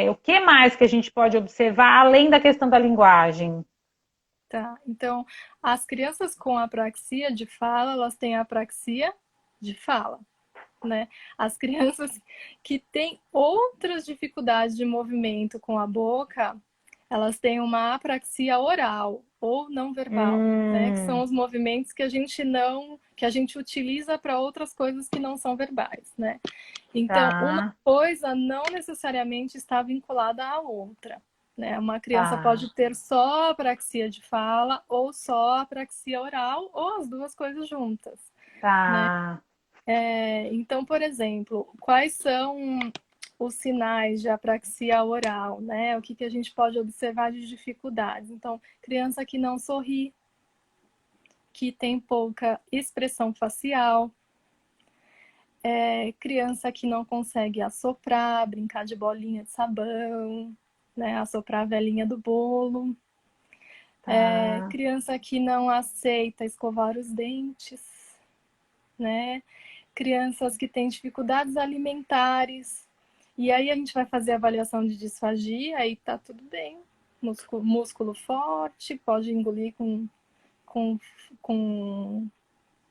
O que mais que a gente pode observar além da questão da linguagem? Tá. Então, as crianças com apraxia de fala, elas têm apraxia de fala, né? As crianças que têm outras dificuldades de movimento com a boca, elas têm uma apraxia oral ou não verbal, né? Que são Hum, os movimentos que a gente não, que a gente utiliza para outras coisas que não são verbais, né? Então, uma tá, coisa não necessariamente está vinculada à outra, né? Uma criança tá, pode ter só apraxia de fala ou só apraxia oral ou as duas coisas juntas, né? tá. Então, por exemplo, quais são os sinais de apraxia oral, né? O que, que a gente pode observar de dificuldades? Então, criança que não sorri, que tem pouca expressão facial, criança que não consegue assoprar, brincar de bolinha de sabão, né? Assoprar a velhinha do bolo, Tá, criança que não aceita escovar os dentes, né? Crianças que têm dificuldades alimentares. E aí a gente vai fazer a avaliação de disfagia, aí tá tudo bem. Músculo forte, pode engolir com, com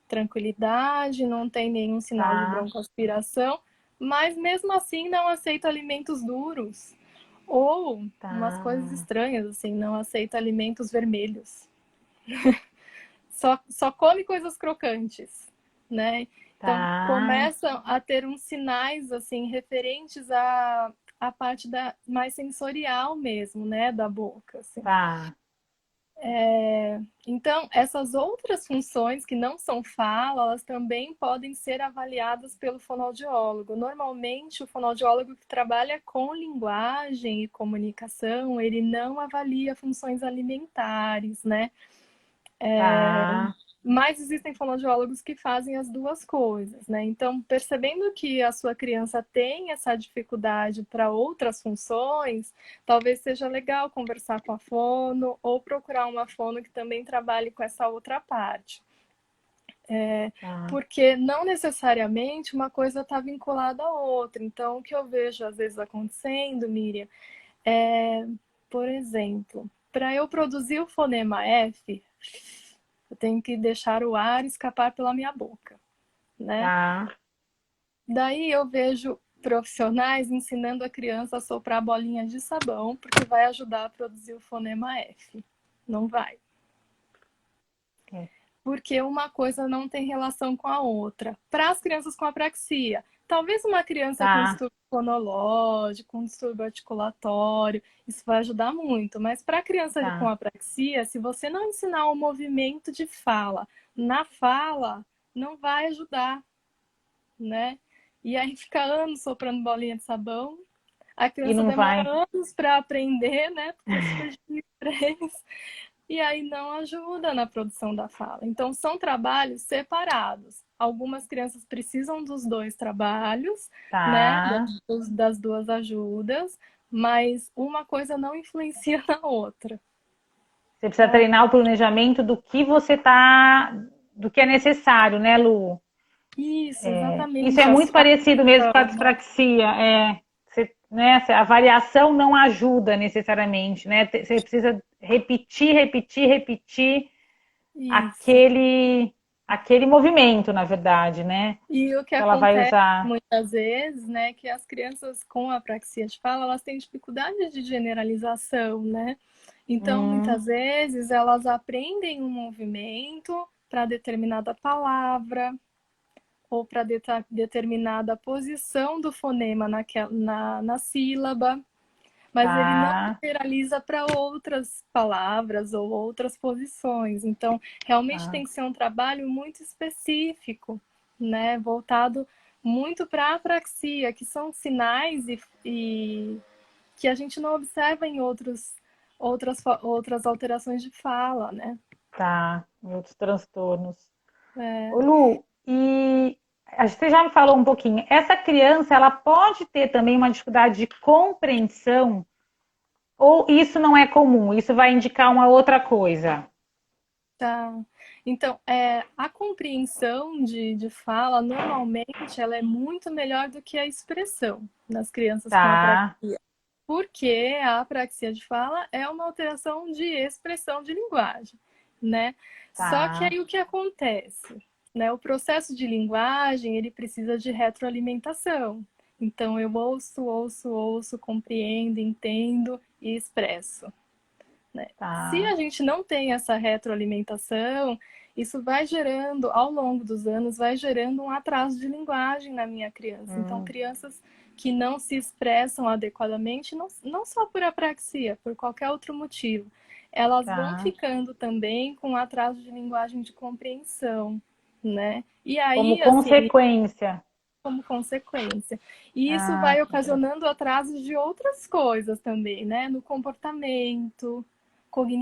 tranquilidade, não tem nenhum sinal de tá, broncoaspiração, mas mesmo assim não aceita alimentos duros. Ou umas coisas tá. estranhas, assim, não aceita alimentos vermelhos. só come coisas crocantes, né? Então, Tá, começam a ter uns sinais, assim, referentes à parte mais sensorial mesmo, né, da boca, assim. tá, Então, essas outras funções que não são fala, elas também podem ser avaliadas pelo fonoaudiólogo. Normalmente, o fonoaudiólogo que trabalha com linguagem e comunicação, ele não avalia funções alimentares, né? tá. Mas existem fonoaudiólogos que fazem as duas coisas, né? Então, percebendo que a sua criança tem essa dificuldade para outras funções, talvez seja legal conversar com a fono ou procurar uma fono que também trabalhe com essa outra parte. Tá. Porque não necessariamente uma coisa está vinculada à outra. Então, o que eu vejo às vezes acontecendo, Miriam, é, por exemplo, para eu produzir o fonema F, eu tenho que deixar o ar escapar pela minha boca, né? Tá. Daí eu vejo profissionais ensinando a criança a soprar bolinhas de sabão, porque vai ajudar a produzir o fonema F. Não vai. É. Porque uma coisa não tem relação com a outra. Para as crianças com apraxia, talvez uma criança com Tá. distúrbio fonológico, com distúrbio articulatório, isso vai ajudar muito. Mas para a criança com Tá. apraxia, se você não ensinar o movimento de fala na fala, não vai ajudar, né? E aí fica anos soprando bolinha de sabão. A E criança não demora vai. anos para aprender, né? Porque é super difícil para eles. E aí não ajuda na produção da fala. Então, são trabalhos separados. Algumas crianças precisam dos dois trabalhos, né? Tá. Das duas ajudas, mas uma coisa não influencia na outra. Você precisa Sabe? treinar o planejamento do que você tá, do que é necessário, né, Lu? Isso, Isso é exatamente. muito A parecido mesmo com a função, né? dispraxia. Né, a variação não ajuda necessariamente, né? Você precisa repetir, repetir, repetir Isso. aquele movimento, na verdade, né? E o que Que ela vai acontece usar. muitas vezes, né, que as crianças com apraxia de fala, elas têm dificuldade de generalização, né? Então, Hum, muitas vezes, elas aprendem um movimento para determinada palavra ou para determinada posição do fonema na sílaba, mas ele não tá, generaliza para outras palavras ou outras posições. Então, realmente tá. tem que ser um trabalho muito específico, né? Voltado muito para a apraxia, que são sinais e que a gente não observa em outras alterações de fala, né? Tá, em outros transtornos. É, Ô, Lu, e você já me falou um pouquinho, essa criança, ela pode ter também uma dificuldade de compreensão, ou isso não é comum? Isso vai indicar uma outra coisa? tá. Então, a compreensão de fala, normalmente, ela é muito melhor do que a expressão nas crianças com Tá, apraxia. Porque a apraxia de fala é uma alteração de expressão de linguagem, né? Só que tá, aí o que acontece? Né? O processo de linguagem, ele precisa de retroalimentação. Então, eu ouço, compreendo, entendo e expresso, né? Se tá. a gente não tem essa retroalimentação, isso vai gerando, ao longo dos anos, vai gerando um atraso de linguagem na minha criança. Então, Hum, crianças que não se expressam adequadamente, não só por apraxia, por qualquer outro motivo, elas vão tá. ficando também com atraso de linguagem de compreensão, né? E Como aí, assim, consequência. como consequência. E isso Ah, vai que interessante. ocasionando atrasos de outras coisas também, né? No comportamento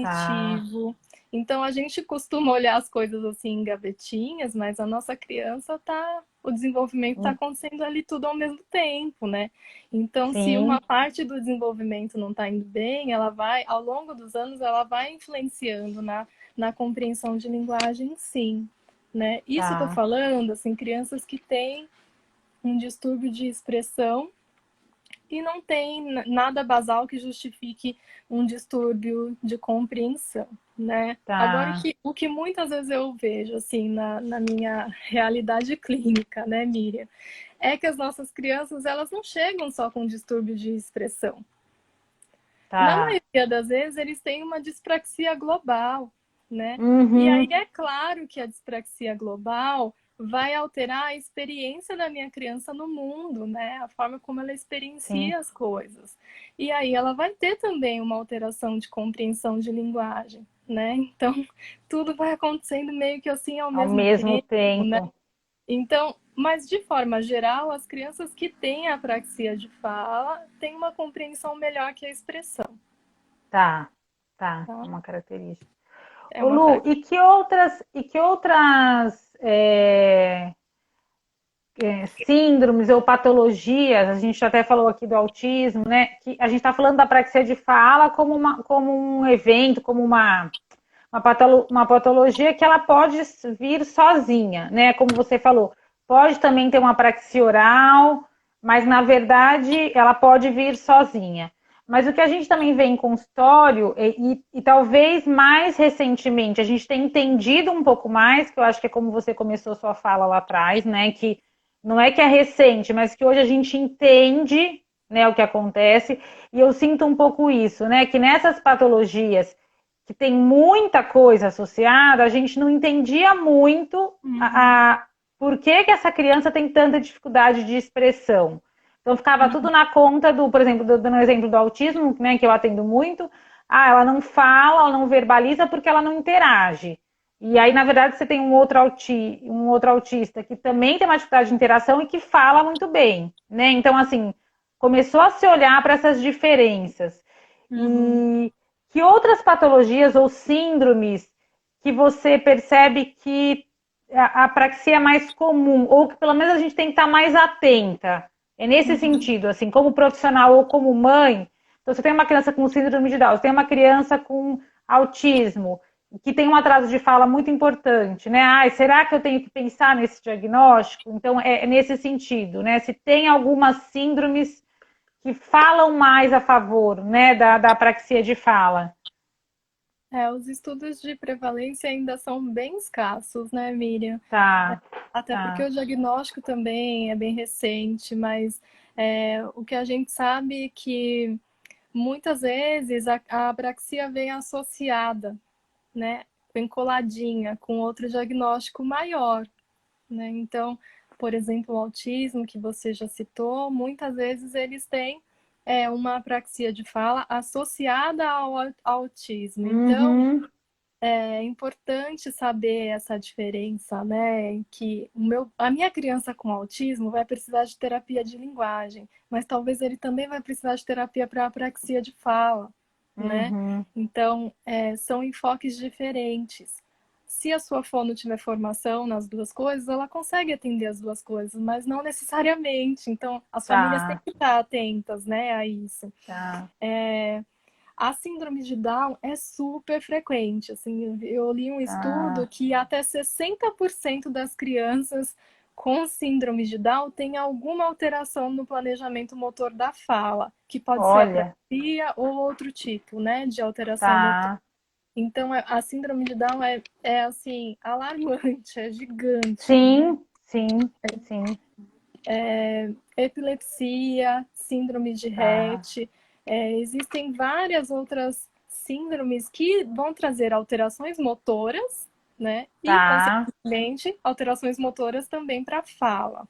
Tá. cognitivo. Então a gente costuma olhar as coisas assim em gavetinhas, mas a nossa criança tá, o desenvolvimento está Hum, acontecendo ali tudo ao mesmo tempo, né? Então, se uma sim, parte do desenvolvimento não está indo bem, ela vai, ao longo dos anos, ela vai influenciando na compreensão de linguagem, sim. Né? Isso eu estou tá. falando, assim, crianças que têm um distúrbio de expressão e não tem nada basal que justifique um distúrbio de compreensão, né? Agora, Tá. o que muitas vezes eu vejo, assim, na minha realidade clínica, né, Miriam, é que as nossas crianças, elas não chegam só com distúrbio de expressão. Na Tá. maioria das vezes, eles têm uma dispraxia global, né? E aí Uhum. é claro que a dispraxia global vai alterar a experiência da minha criança no mundo, né? A forma como ela Sim. experiencia as coisas. E aí ela vai ter também uma alteração de compreensão de linguagem, né? Então, tudo vai acontecendo meio que assim ao Ao mesmo mesmo tempo, né? tempo. Então, mas de forma geral, as crianças que têm apraxia de fala têm uma compreensão melhor que a expressão, Tá, tá, é tá? uma característica. É Ô uma Lu, característica. e que outras síndromes ou patologias, a gente até falou aqui do autismo, né? Que a gente está falando da apraxia de fala como, como um evento, como uma patologia que ela pode vir sozinha, né? Como você falou, pode também ter uma apraxia oral, mas na verdade ela pode vir sozinha. Mas o que a gente também vê em consultório, e talvez mais recentemente, a gente tem entendido um pouco mais, que eu acho que é como você começou sua fala lá atrás, né? Que não é que é recente, mas que hoje a gente entende, né, o que acontece, e eu sinto um pouco isso, né? Que nessas patologias que tem muita coisa associada, a gente não entendia muito por que, que essa criança tem tanta dificuldade de expressão. Então ficava tudo na conta do, por exemplo, dando um exemplo do autismo, né, que eu atendo muito, ela não fala, ela não verbaliza porque ela não interage. E aí, na verdade, você tem um outro autista que também tem uma dificuldade de interação e que fala muito bem, né? Então, assim, começou a se olhar para essas diferenças. Uhum. E que outras patologias ou síndromes que você percebe que a apraxia é mais comum, ou que pelo menos a gente tem que estar mais atenta? É nesse Uhum. sentido, assim, como profissional ou como mãe. Então, você tem uma criança com síndrome de Down, você tem uma criança com autismo, que tem um atraso de fala muito importante, né? Ai, será que eu tenho que pensar nesse diagnóstico? Então, é nesse sentido, né? Se tem algumas síndromes que falam mais a favor, né, da apraxia de fala. Os estudos de prevalência ainda são bem escassos, né, Miriam? Tá, Até porque tá. o diagnóstico também é bem recente, mas o que a gente sabe é que muitas vezes a apraxia vem associada, né, vem coladinha com outro diagnóstico maior, né? Então, por exemplo, o autismo que você já citou, muitas vezes eles têm uma apraxia de fala associada ao autismo. Então, Uhum, é importante saber essa diferença, né? Em que a minha criança com autismo vai precisar de terapia de linguagem, mas talvez ele também vai precisar de terapia para apraxia de fala, né? uhum. Então, são enfoques diferentes. Se a sua fono tiver formação nas duas coisas, ela consegue atender as duas coisas, mas não necessariamente. Então, as famílias têm Tá, que estar atentas, né, a isso. tá, A síndrome de Down é super frequente. Assim, eu li um estudo tá. que até 60% das crianças com síndrome de Down têm alguma alteração no planejamento motor da fala, que pode ser Olha, apraxia ou outro tipo, né, de alteração motor. tá. Então, a síndrome de Down é assim, alarmante, é gigante. Sim, sim, sim. Epilepsia, síndrome de Tá, Rett. Existem várias outras síndromes que vão trazer alterações motoras, né? E, tá, consequentemente, alterações motoras também para a fala.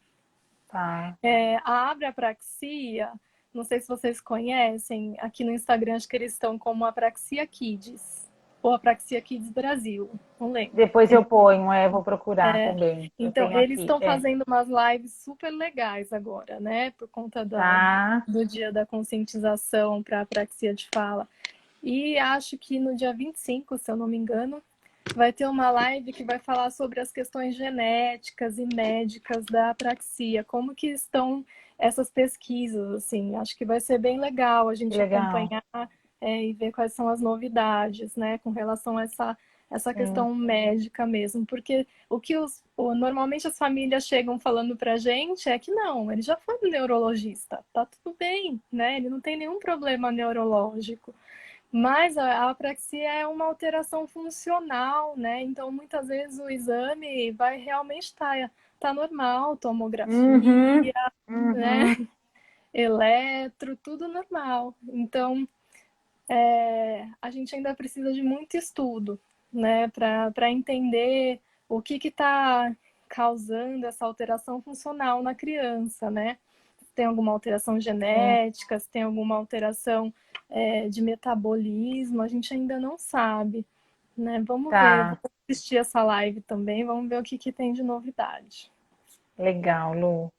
tá. A abrapraxia, não sei se vocês conhecem, aqui no Instagram acho que eles estão como Apraxia Kids, ou Apraxia Kids Brasil, não lembro. Depois eu ponho, vou procurar também. Eu Então, tenho eles aqui, estão fazendo umas lives super legais agora, né? Por conta tá. do dia da conscientização para apraxia de fala. E acho que no dia 25, se eu não me engano, vai ter uma live que vai falar sobre as questões genéticas e médicas da apraxia, como que estão essas pesquisas, assim. Acho que vai ser bem legal a Que gente legal. acompanhar e ver quais são as novidades, né, com relação a essa Sim. questão médica mesmo, porque normalmente as famílias chegam falando pra gente é que não, ele já foi no neurologista, tá tudo bem, né? Ele não tem nenhum problema neurológico. Mas a apraxia é uma alteração funcional, né? Então, muitas vezes o exame vai realmente tá normal, Uhum, tomografia, né? uhum. Eletro, tudo normal. Então, a gente ainda precisa de muito estudo né, para entender o que está causando essa alteração funcional na criança, né? Se tem alguma alteração genética, se tem alguma alteração de metabolismo, a gente ainda não sabe, né? Vamos ver, Tá, vou assistir essa live também, vamos ver o que tem de novidade. legal, Lu.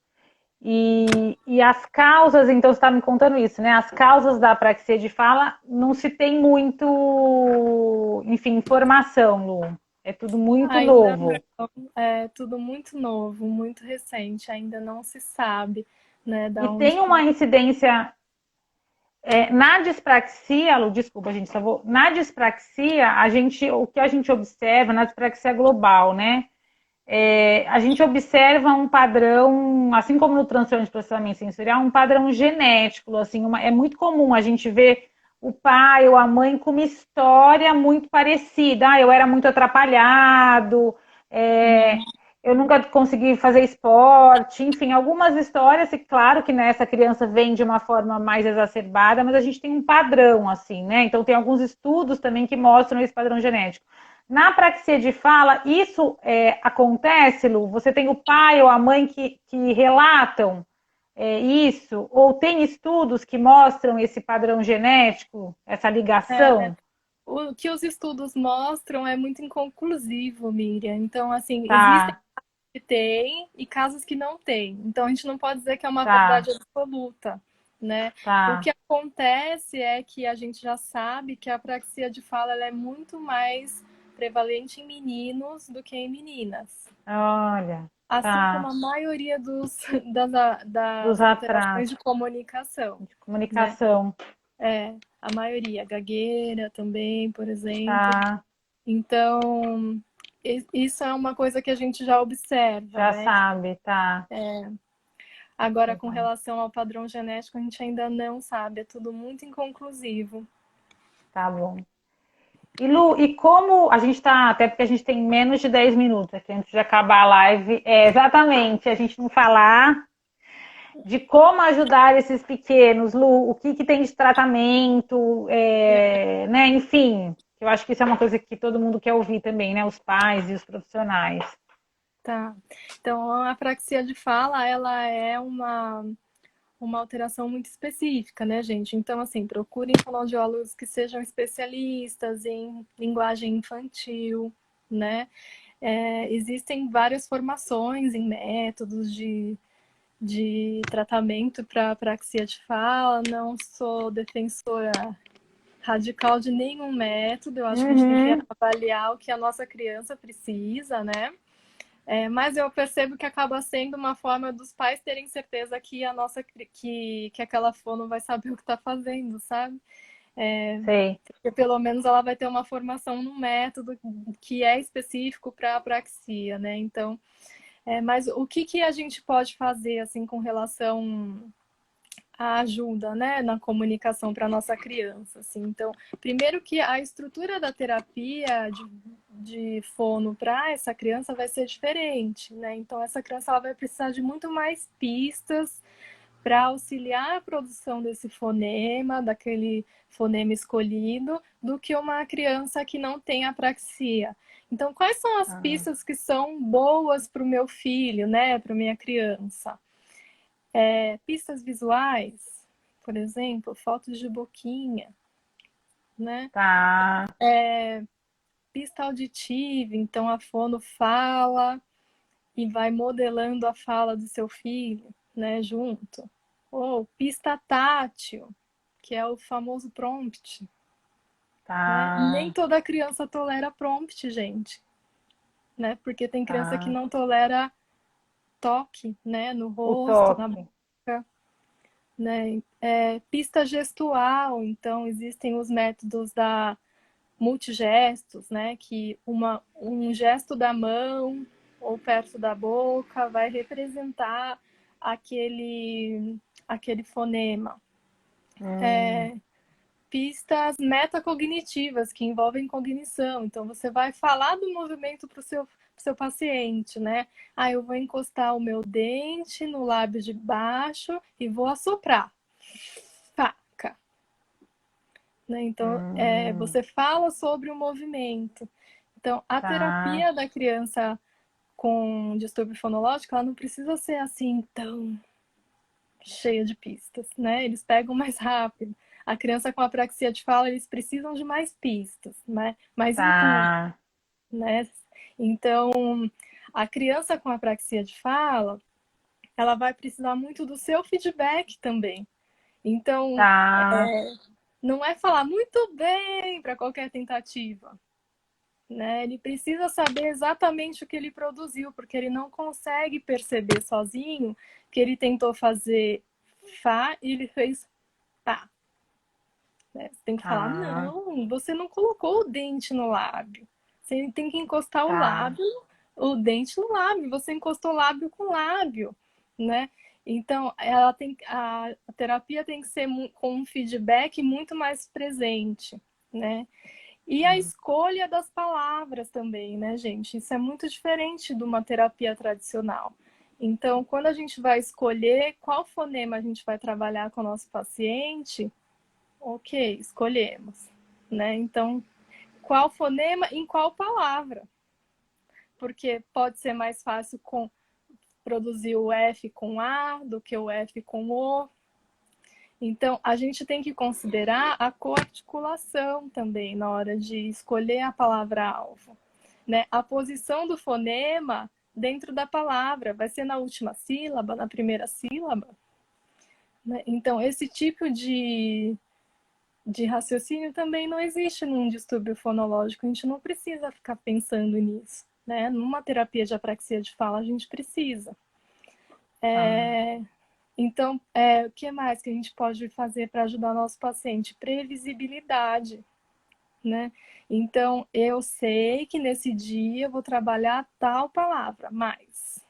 E as causas, então você está me contando isso, né? As causas da apraxia de fala não se tem muito, enfim, informação, Lu. É tudo muito Ainda novo. não, é tudo muito novo, muito recente, ainda não se sabe, né, E da onde tem que... uma incidência na dispraxia, Lu, desculpa, gente, só vou. Na dispraxia, o que a gente observa na dispraxia global, né? A gente observa um padrão, assim como no transtorno de processamento sensorial, um padrão genético, assim, é muito comum a gente ver o pai ou a mãe com uma história muito parecida. Ah, eu era muito atrapalhado, eu nunca consegui fazer esporte, enfim, algumas histórias, e claro que nessa criança vem de uma forma mais exacerbada, mas a gente tem um padrão, assim, né? Então tem alguns estudos também que mostram esse padrão genético. Na praxia de fala, isso acontece, Lu? Você tem o pai ou a mãe que relatam isso? Ou tem estudos que mostram esse padrão genético, essa ligação? O que os estudos mostram é muito inconclusivo, Miriam. Então, assim, existem Tá, casos que tem e casos que não tem. Então, a gente não pode dizer que é uma tá, verdade absoluta, né? O tá. que acontece é que a gente já sabe que a apraxia de fala ela é muito mais prevalente em meninos do que em meninas. Olha, Assim como tá. a maioria Dos das alterações atrasos de comunicação, de né? comunicação. A maioria, gagueira também, por exemplo. Tá, Então, isso é uma coisa que a gente já observa, já né? sabe, tá. Agora, com Legal. relação ao padrão genético, a gente ainda não sabe, é tudo muito inconclusivo. Tá bom. E Lu, e como a gente está, até porque a gente tem menos de 10 minutos aqui antes de acabar a live, exatamente, a gente não falar de como ajudar esses pequenos, Lu, o que tem de tratamento, né? Enfim, eu acho que isso é uma coisa que todo mundo quer ouvir também, né? Os pais e os profissionais. Tá. Então, a apraxia de fala, ela é uma alteração muito específica, né, gente? Então, assim, procurem fonoaudiólogos que sejam especialistas em linguagem infantil, né? Existem várias formações em métodos de tratamento para apraxia de fala. Não sou defensora radical de nenhum método. Eu acho que a gente tem que Uhum. avaliar o que a nossa criança precisa, né? Mas eu percebo que acaba sendo uma forma dos pais terem certeza que que aquela fono vai saber o que está fazendo, sabe? Sei. Porque pelo menos ela vai ter uma formação no método que é específico para apraxia, né? Então, mas o que a gente pode fazer assim com relação à ajuda, né, na comunicação para nossa criança, assim? Então, primeiro que a estrutura da terapia de fono para essa criança vai ser diferente, né? Então, essa criança ela vai precisar de muito mais pistas para auxiliar a produção desse fonema, daquele fonema escolhido, do que uma criança que não tem apraxia. Então, quais são as Ah, pistas que são boas para o meu filho, né, para minha criança? Pistas visuais, por exemplo, fotos de boquinha, né? tá. Pista auditiva, então a fono fala e vai modelando a fala do seu filho, né, junto. Ou pista tátil, que é o famoso prompt, né? Nem Tá. toda criança tolera prompt, gente, né? Porque tem criança que Tá. não tolera toque, né, no O rosto, na toque. boca, né? Pista gestual, então existem os métodos da multigestos, né? Que um gesto da mão ou perto da boca vai representar aquele fonema. Hum, Pistas metacognitivas que envolvem cognição. Então, você vai falar do movimento para o seu paciente, né? Ah, eu vou encostar o meu dente no lábio de baixo e vou assoprar. Faca. Né? Então, hum, você fala sobre o movimento. Então, a Tá, terapia da criança com distúrbio fonológico, ela não precisa ser assim tão cheia de pistas, né? Eles pegam mais rápido. A criança com apraxia de fala, eles precisam de mais pistas, né? Mais input, tá, né? Então, a criança com apraxia de fala, ela vai precisar muito do seu feedback também. Então, tá. não é falar muito bem para qualquer tentativa, né? Ele precisa saber exatamente o que ele produziu, porque ele não consegue perceber sozinho que ele tentou fazer Fá e ele fez Pá. Né? Você tem que falar, Tá, não, você não colocou o dente no lábio. Você tem que encostar o tá. lábio, o dente no lábio. Você encostou lábio com lábio, né? Então, a terapia tem que ser com um feedback muito mais presente, né? E a escolha das palavras também, né, gente? Isso é muito diferente de uma terapia tradicional. Então, quando a gente vai escolher qual fonema a gente vai trabalhar com o nosso paciente, ok, escolhemos, né? Então, qual fonema em qual palavra? Porque pode ser mais fácil produzir o F com A do que o F com O. Então, a gente tem que considerar a coarticulação também na hora de escolher a palavra-alvo, né? A posição do fonema dentro da palavra vai ser na última sílaba, na primeira sílaba, né? Então, esse tipo de raciocínio também não existe num distúrbio fonológico. A gente não precisa ficar pensando nisso, né? Numa terapia de apraxia de fala, a gente precisa. Tá. Então, o que mais que a gente pode fazer para ajudar nosso paciente? Previsibilidade, né? Então, eu sei que nesse dia eu vou trabalhar tal palavra, mais.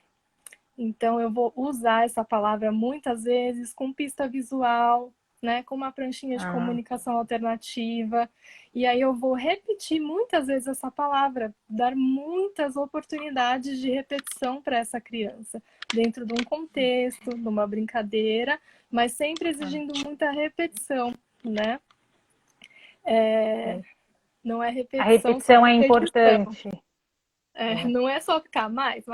Então, eu vou usar essa palavra muitas vezes com pista visual, né? Com uma pranchinha de Ah, comunicação alternativa. E aí eu vou repetir muitas vezes essa palavra, dar muitas oportunidades de repetição para essa criança, dentro de um contexto, de uma brincadeira, mas sempre ah. exigindo muita repetição, né? É, É. não é A repetição só repetição é por repetição. importante. É. Não é só ficar mais.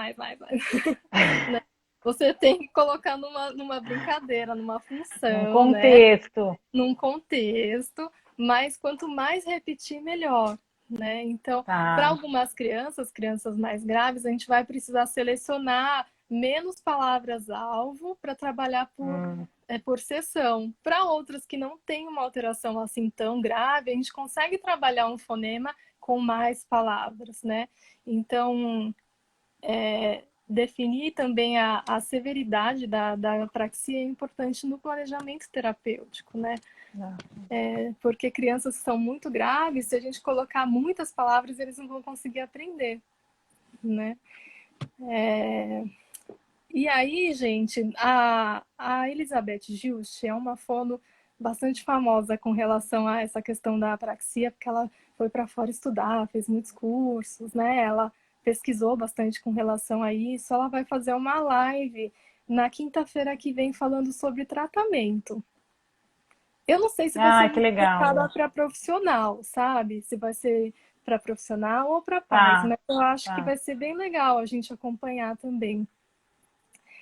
Né? Você tem que colocar numa brincadeira, numa Num função, né? contexto. Num contexto, mas quanto mais repetir, melhor. Né? Então, para Tá. algumas crianças, crianças mais graves, a gente vai precisar selecionar menos palavras-alvo para trabalhar Hum, por sessão. Para outras que não têm uma alteração assim tão grave, a gente consegue trabalhar um fonema com mais palavras, né? Então, definir também a severidade da apraxia é importante no planejamento terapêutico, né? não. Porque crianças que são muito graves, se a gente colocar muitas palavras, eles não vão conseguir aprender, né? E aí, gente, a Elizabeth Gilch é uma fono bastante famosa com relação a essa questão da apraxia, porque ela foi para fora estudar, fez muitos cursos, né? Ela pesquisou bastante com relação a isso. Ela vai fazer uma live na quinta-feira que vem falando sobre tratamento. Eu não sei se vai ser Ah, que muito legal, focada Lu. para profissional, sabe? Se vai ser para profissional ou para pais, Tá, mas eu acho que tá, vai ser bem legal a gente acompanhar também.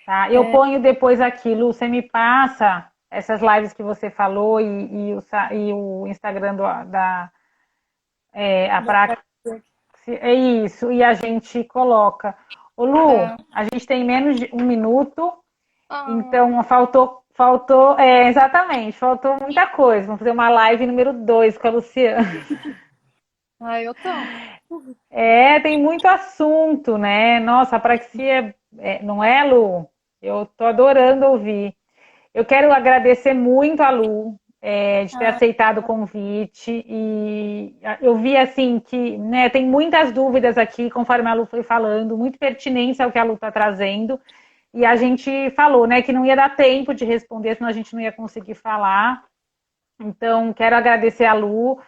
tá. Eu ponho depois aqui, Lu, você me passa essas lives que você falou e o Instagram da a Praxis. É isso, e a gente coloca. Ô, Lu, Tá. a gente tem menos de um minuto, Ah, então exatamente, faltou muita coisa. Vamos fazer uma live número 2 com a Luciana. eu topo. É, tem muito assunto, né? Nossa, a praxia, não é, Lu? Eu tô adorando ouvir. Eu quero agradecer muito a Lu, de ter Ah, aceitado o convite. E eu vi, assim, que né, tem muitas dúvidas aqui, conforme a Lu foi falando, muito pertinência ao que a Lu está trazendo. E a gente falou, né, que não ia dar tempo de responder, senão a gente não ia conseguir falar. Então, quero agradecer a Lu.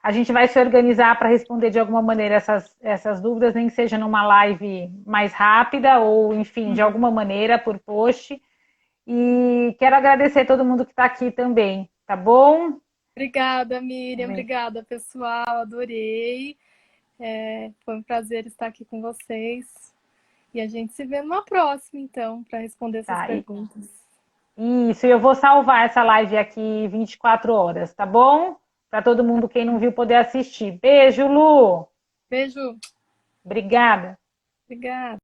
A gente vai se organizar para responder de alguma maneira essas dúvidas, nem que seja numa live mais rápida ou, enfim, de alguma maneira por post. E quero agradecer todo mundo que está aqui também, tá bom? obrigada, Miriam. Obrigada, pessoal. Adorei. Foi um prazer estar aqui com vocês. E a gente se vê numa próxima, então, para responder essas Tá? perguntas. Isso, eu vou salvar essa live aqui 24 horas, tá bom? Para todo mundo, quem não viu, poder assistir. Beijo, Lu! Beijo! Obrigada! Obrigada!